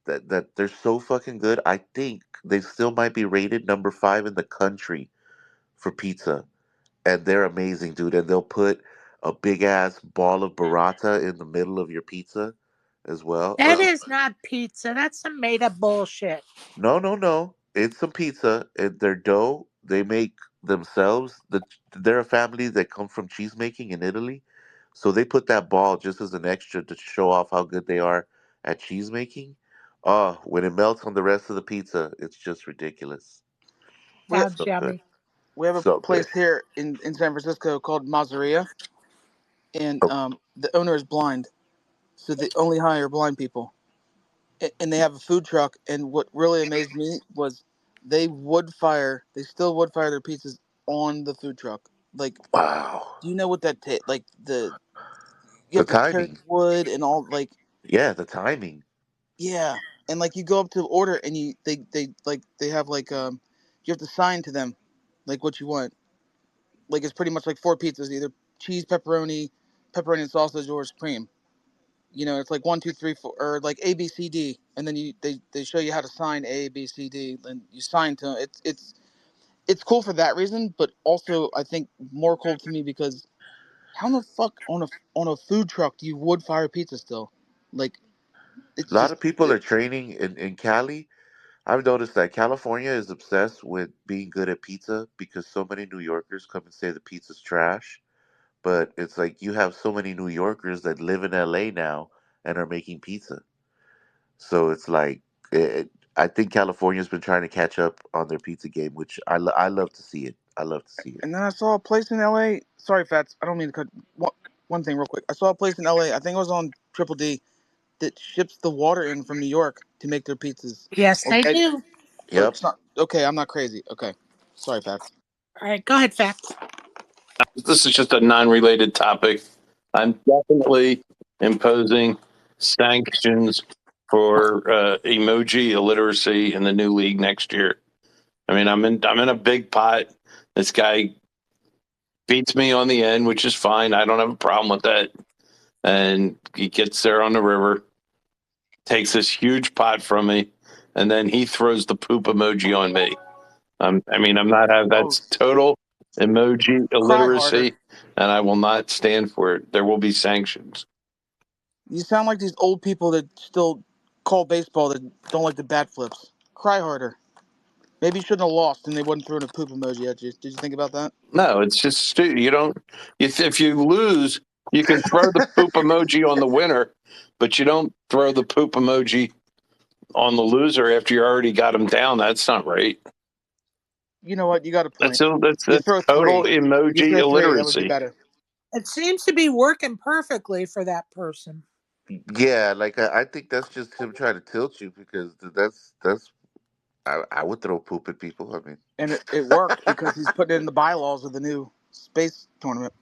that they're so fucking good. I think they still might be rated number 5 in the country for pizza, and they're amazing, dude. And they'll put a big ass ball of burrata in the middle of your pizza as well. That Ugh. is not pizza. That's some made up bullshit. No, no, no. It's some pizza. And their dough they make themselves. They're a family that come from cheese making in Italy, so they put that ball just as an extra to show off how good they are at cheese making. Oh, when it melts on the rest of the pizza, it's just ridiculous. We Sounds So good, yummy. we have a so good. place here in San Francisco called Mazzeria, and Oh, the owner is blind, so they only hire blind people. And they have a food truck. And what really amazed me was they still wood fire their pizzas on the food truck. Like, wow, do you know what that like you the have to carry timing. wood and all, like, Yeah, the timing. yeah. And like, you go up to order, and they have like you have to sign to them like what you want. Like, it's pretty much like 4 pizzas, either cheese, pepperoni and sausage, or supreme. It's like 1, 2, 3, 4, or like A, B, C, D, and then they show you how to sign A, B, C, D, and you sign to it's cool for that reason, but also I think more cool to me because how in the fuck on a food truck do you wood fire pizza still? Like, A it's lot just of people are training in Cali. I've noticed that California is obsessed with being good at pizza because so many New Yorkers come and say the pizza's trash. But it's like you have so many New Yorkers that live in LA now and are making pizza. So it's like, I think California's been trying to catch up on their pizza game, which I love to see it. I love to see it. And then I saw a place in LA. Sorry, Fats, I don't mean to cut one thing real quick. I saw a place in LA. I think it was on Triple D that ships the water in from New York to make their pizzas. Yes, they Okay, do. Yep. it's not okay. I'm not crazy. Okay, sorry, Fats. All right, go ahead, Facts. This is just a non-related topic. I'm definitely imposing sanctions for emoji illiteracy in the new league next year. I mean, I'm in a big pot. This guy beats me on the end, which is fine. I don't have a problem with that. And he gets there on the river, takes this huge pot from me, and then he throws the poop emoji on me. I mean, I'm not have Oh, that's total emoji cry harder. illiteracy, and I will not stand for it. There will be sanctions. You sound like these old people that still call baseball that don't like the bat flips. Cry harder. Maybe you shouldn't have lost, and they wouldn't throw a poop emoji at you. Did you think about that? No, it's just you don't. If you lose, you can throw the poop emoji on the winner, but you don't throw the poop emoji on the loser after you already got him down. That's not right. You know what? You got a That's point. You that's throw total three. You emoji throw three. That would be illiteracy. better. It seems to be working perfectly for that person. Yeah, like I think that's just him trying to tilt you because that's I would throw poop at people. I mean, And it worked because he's putting it in the bylaws of the new space tournament.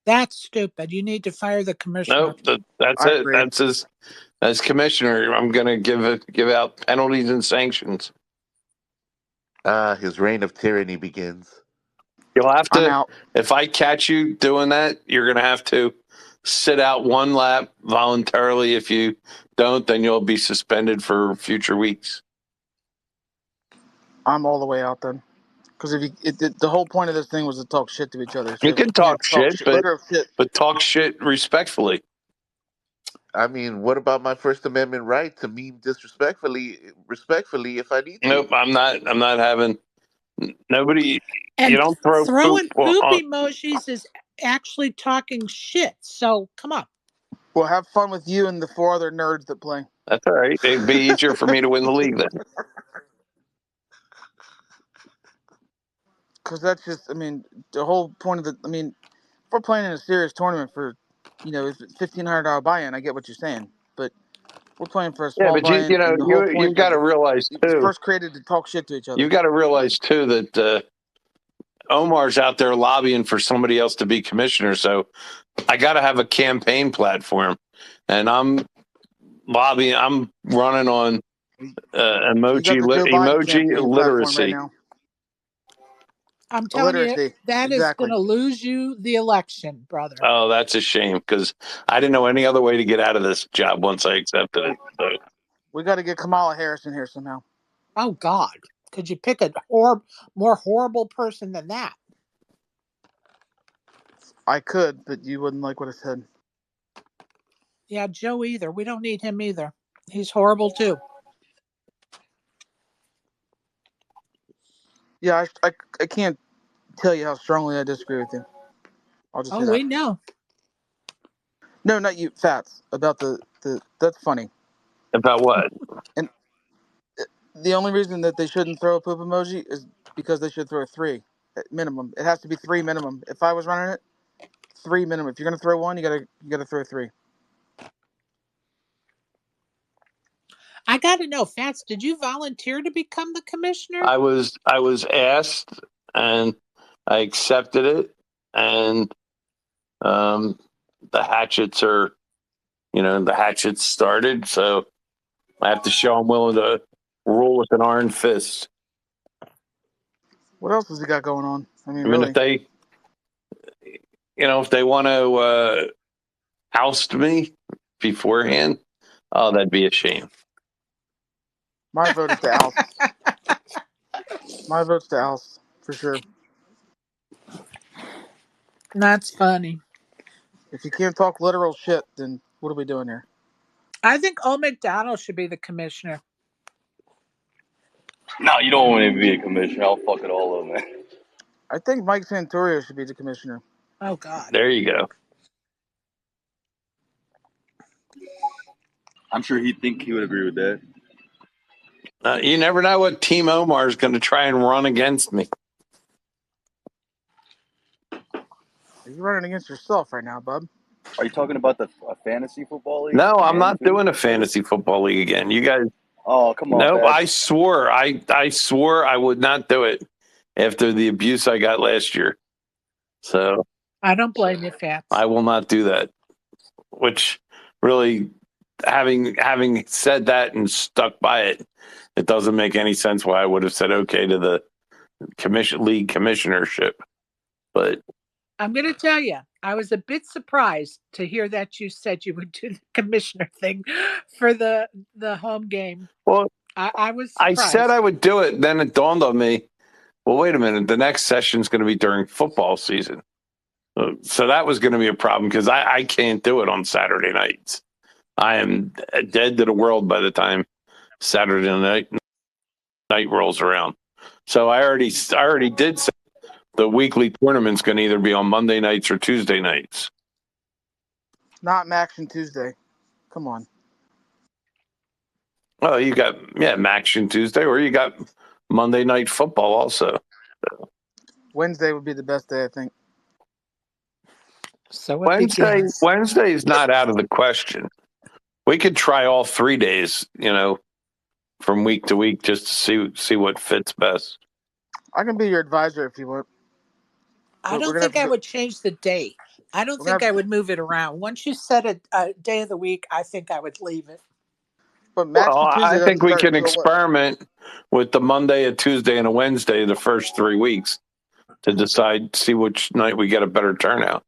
That's stupid. You need to fire the commissioner. Nope, that's I it. agree. That's as commissioner. I'm going to give out penalties and sanctions. his reign of tyranny begins. You'll have I'm to, out. if I catch you doing that, you're going to have to sit out one lap voluntarily. If you don't, then you'll be suspended for future weeks. I'm all the way out then. Because if the whole point of this thing was to talk shit to each other. So You if we can can't talk talk shit, shit, we're gonna shit. but talk shit respectfully. I mean, what about my First Amendment right to meme disrespectfully, respectfully if I need to? Nope, I'm not. I'm not having Nobody, And you don't throw throwing poop poop on. emojis is actually talking shit. So come on. Well, have fun with you and the 4 other nerds that play. That's all right. It'd be easier for me to win the league then. Because that's just, I mean, the whole point of the, I mean, if we're playing in a serious tournament for, if it's $1,500 buy-in, I get what you're saying. But we're playing for a Yeah, small but you buy-in, know, and the whole you've point got of to realize it was too. first created to talk shit to each other. You've got to realize too that Omar's out there lobbying for somebody else to be commissioner. So I got to have a campaign platform, and I'm lobbying. I'm running on You got the Joe Biden emoji campaign platform right literacy. now. I'm telling you, Illiteracy. that is going Exactly. to lose you the election, brother. Oh, that's a shame because I didn't know any other way to get out of this job once I accepted it. So. We got to get Kamala Harris in here somehow. Oh, God. Could you pick a more horrible person than that? I could, but you wouldn't like what I said. Yeah, Joe either. We don't need him either. He's horrible too. Yeah, I can't tell you how strongly I disagree with you. I'll just say Oh, that. we know. No, not you, Fats. About the that's funny. About what? And the only reason that they shouldn't throw a poop emoji is because they should throw a 3 at minimum. It has to be 3 minimum. If I was running it, 3 minimum. If you're gonna throw one, you gotta throw 3. I got to know, Fats, did you volunteer to become the commissioner? I was asked and I accepted it, and the hatchets are, the hatchets started, so I have to show I'm willing to rule with an iron fist. What else has he got going on? I mean, I mean, really. if they want to oust me beforehand, oh, that'd be a shame. My vote is to oust. My vote's to oust for sure. That's funny. If you can't talk literal shit, then what are we doing here? I think Old McDonald should be the commissioner. No, you don't want to be a commissioner. I'll fuck it all up, man. I think Mike Santorio should be the commissioner. Oh, God. There you go. I'm sure he'd think he would agree with that. You never know what Team Omar is going to try and run against me. You're running against yourself right now, bub. Are you talking about the fantasy football league? No, I'm not Fantasy? doing a fantasy football league again. You guys. Oh, come on, Nope, Fats. I swore. I swore I would not do it after the abuse I got last year. So I don't blame you, Fats. I will not do that. Which really, having said that and stuck by it, it doesn't make any sense why I would have said okay to the league commissionership. But I'm going to tell you, I was a bit surprised to hear that you said you would do the commissioner thing for the home game. well, I was I surprised. said I would do it. Then it dawned on me, well, wait a minute. The next session is going to be during football season. So that was going to be a problem because I can't do it on Saturday nights. I am dead to the world by the time Saturday night rolls around. So I already did say the weekly tournament's going to either be on Monday nights or Tuesday nights. Not Maction Tuesday. Come on. Well, you got Maction Tuesday, or you got Monday Night Football also. Wednesday would be the best day, I think. So it begins. Wednesday is not out of the question. We could try all 3 days, from week to week, just to see what fits best. I can be your advisor if you want. I don't think I would change the date. I don't think I would move it around. Once you set a day of the week, I think I would leave it. But Maction Tuesday I think we can until experiment with the Monday, a Tuesday, and a Wednesday the first 3 weeks to see which night we get a better turnout.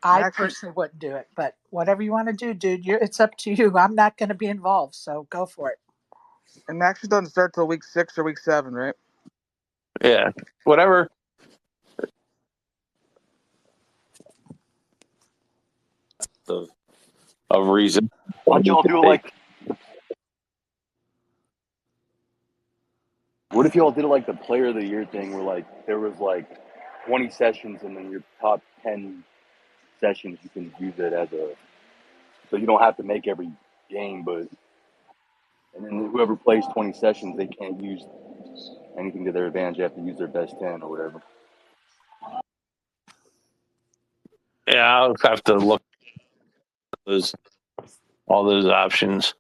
I personally wouldn't do it, but whatever you want to do, dude, it's up to you. I'm not going to be involved, so go for it. And Maction doesn't start till week 6 or week 7, right? Yeah, whatever. Of reason. Why don't y'all do it like What if y'all did like the player of the year thing where like there was like 20 sessions and then your top 10 sessions you can use it as a, so you don't have to make every game, but and then whoever plays 20 sessions, they can't use anything to their advantage. They have to use their best 10 or whatever. Yeah, I'll have to look at all those options.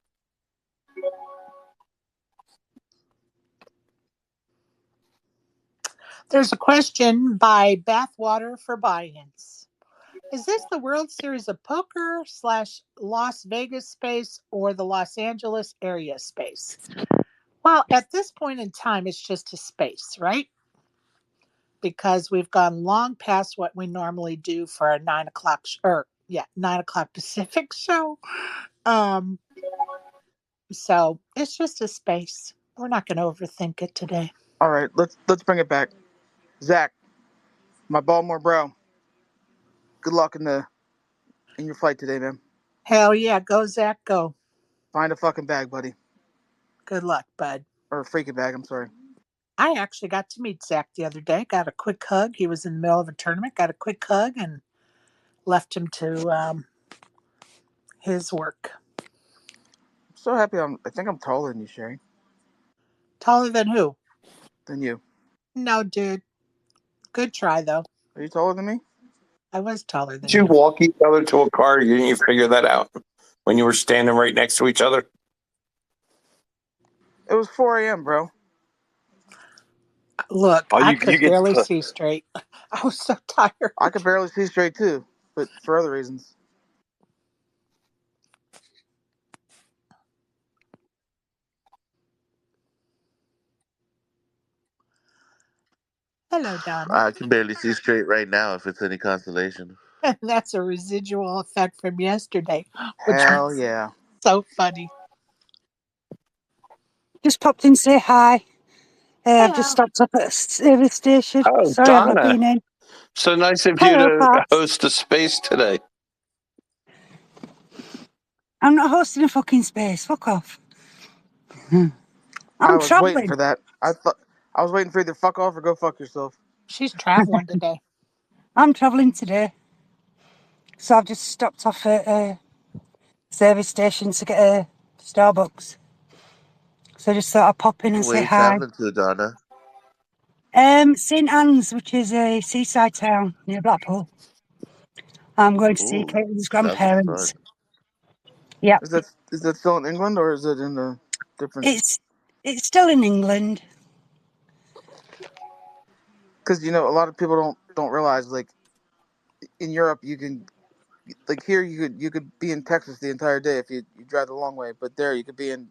There's a question by Bathwater for Buy-ins. Is this the World Series of Poker / Las Vegas space or the Los Angeles area space? Well, at this point in time, it's just a space, right? Because we've gone long past what we normally do for a 9 o'clock 9 o'clock Pacific show. So it's just a space. We're not going to overthink it today. All right, let's bring it back. Zach, my Baltimore bro. Good luck in your flight today, man. Hell yeah, go Zach, go. Find a fucking bag, buddy, Good luck, bud. or a freaking bag. I'm sorry. I actually got to meet Zach the other day. Got a quick hug. He was in the middle of a tournament. Got a quick hug and left him to his work. I'm so happy. I think I'm taller than you, Sherry. Taller than who? Than you. No, dude. Good try, though. Are you taller than me? I was taller than Did you you. walk each other to a car? Didn't you figure that out when you were standing right next to each other? It was 4 a.m., bro. Look, Oh, I you could get barely to, see straight. I was so tired. I could barely see straight too, but for other reasons. Hello, Donna. I can barely see straight right now if it's any consolation. And that's a residual effect from yesterday, which Hell was yeah. so funny. Just popped in to say hi. I've just Hello. stopped up at a service station. Oh, Sorry, I've not Donna. been in. So nice of you Hello, to Pops. host a space today. I'm not hosting a fucking space. Fuck off. I I'm was waiting travelling. for that. I was waiting for you to fuck off or go fuck yourself. She's traveling today. I'm travelling today. So I've just stopped off at a service station to get a Starbucks. So I just thought I'd pop in and Where say you hi. traveling to, Donna? St Anne's, which is a seaside town near Blackpool. I'm going to see Ooh, Caitlin's sounds like grandparents. fun. Yep. Is that still in England or is it in a different? It's still in England. Because a lot of people don't realize, like, in Europe you can, like, here you could be in Texas the entire day if you drive the long way, but there you could be in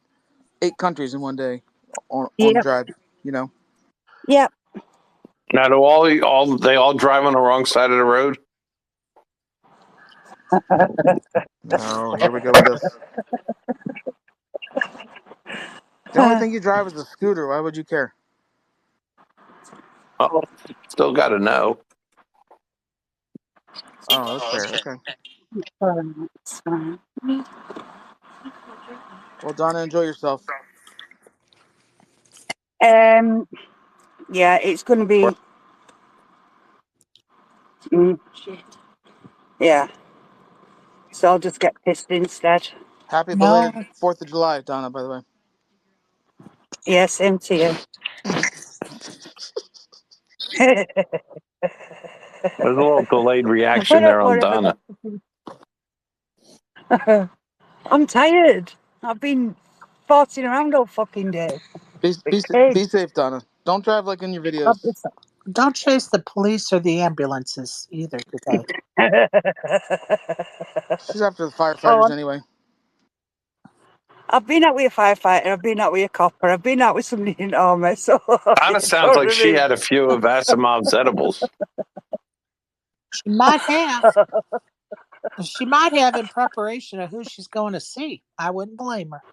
8 countries in one day on the Yep. drive. You know. Yep. Now, do they all drive on the wrong side of the road? No, here we go with this. The only thing you drive is a scooter. Why would you care? Oh, still got to know. Oh, that's fair. Okay. It's fine. Well, Donna, enjoy yourself. Yeah, it's going to be. Shit. Yeah, so I'll just get pissed instead. Happy No, belated 4th of July, Donna. By the way. Yeah, same to you. There's a little delayed reaction there on Whatever Donna. that. I'm tired. I've been farting around all fucking day. Be safe, Donna. Don't drive like in your videos. don't chase the police or the ambulances either today. She's after the firefighters Oh, anyway. I've been out with a firefighter. I've been out with a copper. I've been out with somebody in the army. So Donna you sounds know like what I she mean? had a few of Asimov's edibles. She might have. She might have in preparation of who she's going to see. I wouldn't blame her.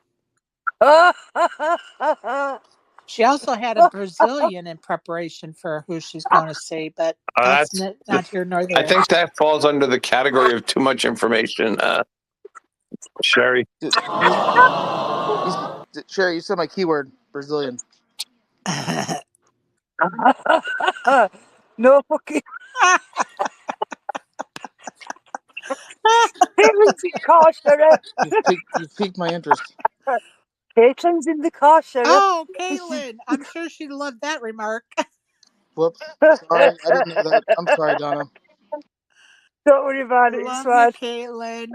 She also had a Brazilian in preparation for who she's going to see, but that's That's. not here nor I there. think that falls under the category of too much information, Sherry. You, Sherry, you said my keyword, Brazilian. No fucking patrons in the car, Sheriff. You've piqued my interest. Patrons in the car, Sheriff. Oh, Caitlin. I'm sure she'd love that remark. Whoops. Sorry, I didn't know that. I'm sorry, Donna. Don't worry about it. It's Love you, fine. Caitlin.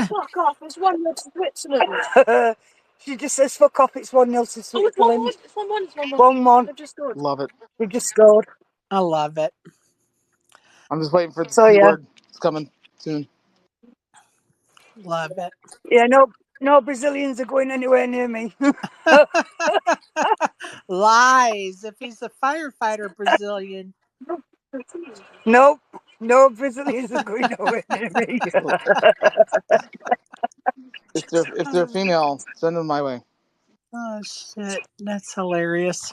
Fuck off. It's 1-0 to Switzerland. She just says, fuck off. It's 1-0 to Switzerland. It's 1-1. It's 1-1. 1-1. They've just scored. Love it. They've just scored. I love it. I'm just waiting for the So, C yeah. word. It's coming soon. Love it. Yeah, no Brazilians are going anywhere near me. Lies. If he's a firefighter Brazilian. Nope. No Brazilians are going nowhere near me. If they're female, send them my way. Oh, shit. That's hilarious.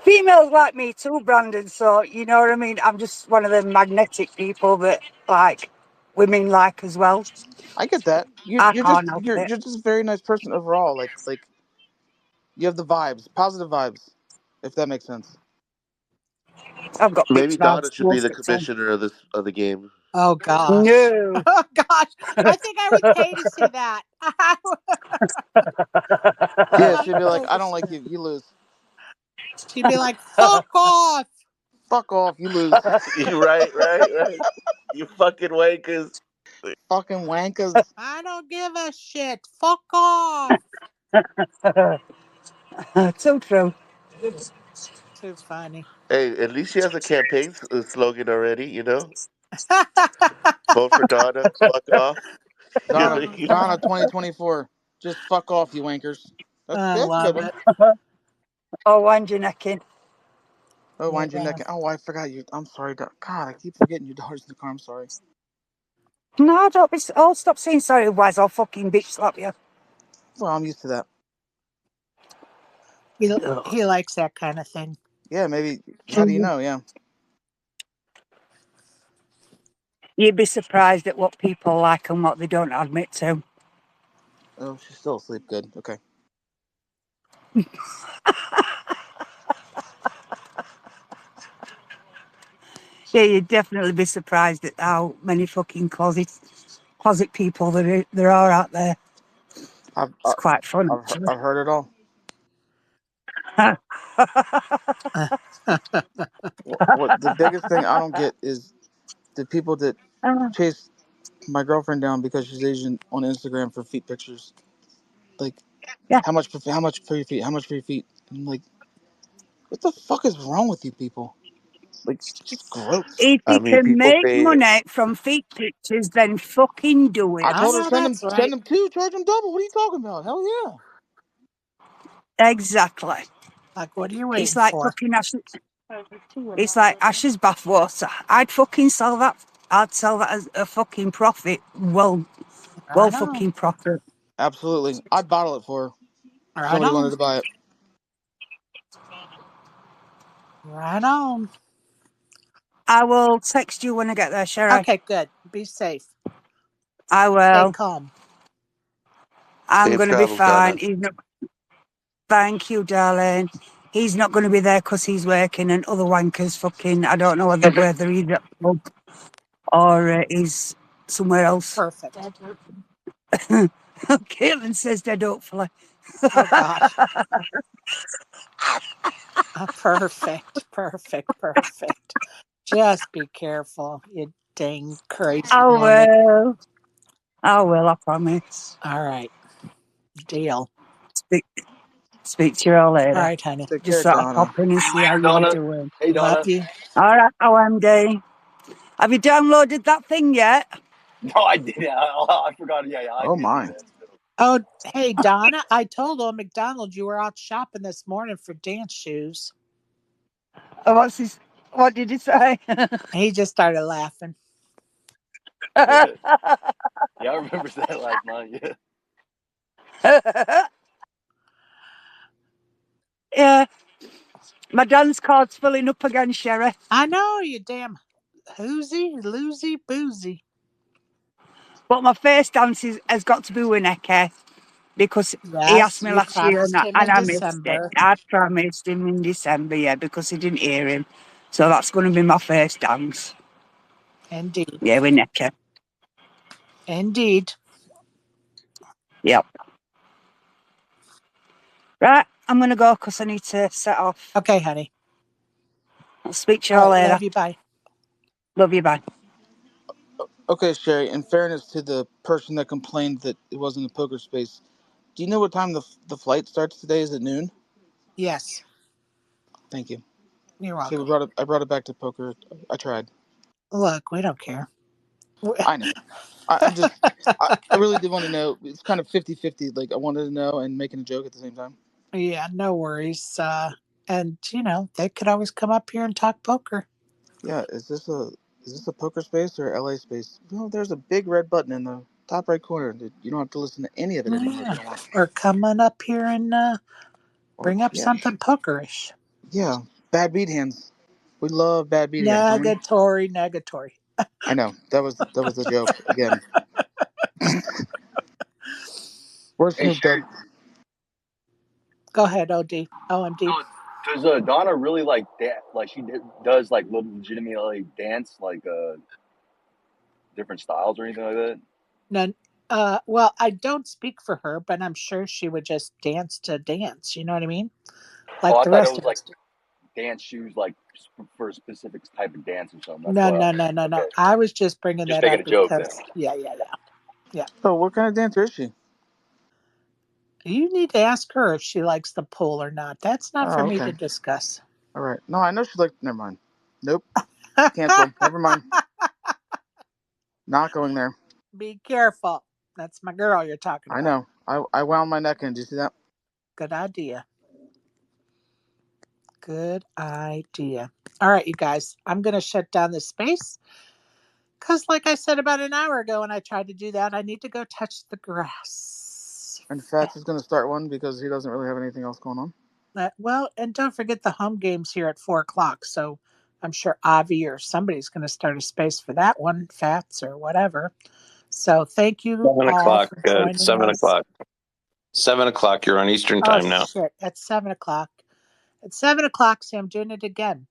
Females like me too, Brandon. So, you know what I mean? I'm just one of the magnetic people that, like, women like as well. I get that. I You're can't help it. just a very nice person overall. Like you have the vibes, positive vibes, if that makes sense. I've got Maybe bitch Donna vibes should be most the of the time. commissioner of the game. Oh, gosh. No. Oh, gosh. I think I would pay to see that. Yeah, she'd be like, I don't like you. You lose. She'd be like, fuck off. Fuck off. You lose. You right. You fucking wankers. Fucking wankers. I don't give a shit. Fuck off. So true. Too funny. Hey, at least she has a campaign slogan already. You know, vote for Donna. Fuck off. You know, Donna 2024. Just fuck off, you wankers. I That's a good love one. it. Oh, wind your neck in. Oh, wind your Yeah. neck. Oh, I forgot you. I'm sorry. God, I keep forgetting your daughter's in the car. I'm sorry. No, don't be. Oh, stop saying sorry, otherwise I'll fucking bitch slap you. Well, I'm used to that. He likes that kind of thing. Yeah, maybe. How do you know? Yeah. You'd be surprised at what people like and what they don't admit to. Oh, she's still asleep. Good. Okay. Yeah, you'd definitely be surprised at how many fucking closet people there are out there. It's quite fun. I've heard it all. What the biggest thing I don't get is the people that chase my girlfriend down because she's Asian on Instagram for feet pictures. Like, Yeah. how much for your feet? How much for your feet? And I'm like, what the fuck is wrong with you people? Like, it's just gross. If I you mean, can people make pay. money from feet pictures, then fucking do it. I I told her know send that's right. them two, charge them double. What are you talking about? Hell yeah. Exactly. Like, what are you waiting It's like for? fucking It's like Ash's bathwater. I'd fucking sell that. I'd sell that as a fucking profit. Well Right on. fucking profit. Absolutely. I'd bottle it for her. If Right somebody wanted on. to buy it. Right on. I will text you when I get there, Sherry. Okay, good. Be safe. I Stay will. calm. I'm Safe going to be travels, Donna. fine. Thank you, darling. He's not going to be there because he's working, and other wankers fucking. I don't know whether he's at home or he's somewhere else. Perfect. Caitlin says dead, hopefully. Oh, gosh. Perfect. Just be careful, you dang crazy woman. I will, I promise. All right. Deal. Speak to you all later. All right, honey. Take Just care, sort of Donna. pop in and see how you're Donna. doing. Hey, Donna. Love you. All right, OMD. Have you downloaded that thing yet? No, I didn't. I forgot. Yeah, I Oh did my. do that. So. Oh, hey, Donna. I told old McDonald you were out shopping this morning for dance shoes. Oh, what did he say? He just started laughing. Yeah, I remember that last night. Yeah. Yeah. My dance card's filling up again, Sherry. I know, you damn loosey, boozy. But my first dance has got to be Winneke. because he asked Yes, me you last year promised him and in I missed it. December. I promised him in December, yeah, because he didn't hear him. So that's going to be my first dance. Indeed. Yeah, with Nicky. Indeed. Yep. Right, I'm going to go because I need to set off. Okay, honey. I'll speak to you All all right. later. Love you. Bye. Love you, bye. Okay, Sherry. In fairness to the person that complained that it wasn't a poker space, do you know what time the flight starts today? Is it noon? Yes. Thank you. You're See, welcome. I brought it back to poker. I tried. Look, we don't care. I know. I'm just. I really did want to know. It's kind of 50-50. Like I wanted to know and making a joke at the same time. Yeah, no worries. And they could always come up here and talk poker. Yeah. Is this a poker space or LA space? No, there's a big red button in the top right corner. You don't have to listen to any of it anymore if you Yeah. don't want. Or come on up here and Or bring up yeah, something pokerish. yeah. Bad beat hands. We love bad beat hands, don't we? Negatory, negatory. I know that was a joke again. Where's Hey, Snoop Dogg? Sherry. Go ahead, OMD. Does Donna really like that? Like does like legitimately dance like different styles or anything like that? None. Well, I don't speak for her, but I'm sure she would just dance to dance. You know what I mean? Oh, Like I the thought it rest was of like us do. dance shoes, like for a specific type of dance or something. That's No, why. no, no, no, no. Okay, I was just bringing just that making a up joke then. because, yeah. Oh, what kind of dancer is she? You need to ask her if she likes the pool or not. That's not Oh, for me okay. to discuss. All right. No, I know she like. Never mind. Nope. Cancel. Never mind. Not going there. Be careful. That's my girl you're talking I about. know. I wound my neck in. Did you see that? Good idea. Good idea. All right, you guys. I'm going to shut down this space because, like I said about an hour ago, when I tried to do that, I need to go touch the grass. And Fats is going to start one because he doesn't really have anything else going on. Well, and don't forget the home games here at 4 o'clock. So I'm sure Avi or somebody's going to start a space for that one, Fats or whatever. So thank you 7 o'clock. all for joining Seven us. o'clock. 7 o'clock. You're on Eastern Oh, time now. shit. At 7 o'clock. At 7 o'clock, see, I'm doing it again.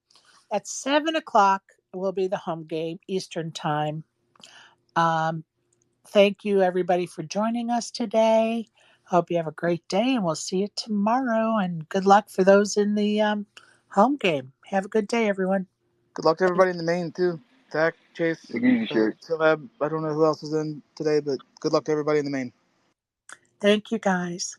At 7 o'clock will be the home game, Eastern time. Thank you, everybody, for joining us today. Hope you have a great day, and we'll see you tomorrow. And good luck for those in the home game. Have a good day, everyone. Good luck to everybody in the main too. Zach, Chase, Take it easy, Sherry. Celeb. I don't know who else is in today, but good luck to everybody in the main. Thank you, guys.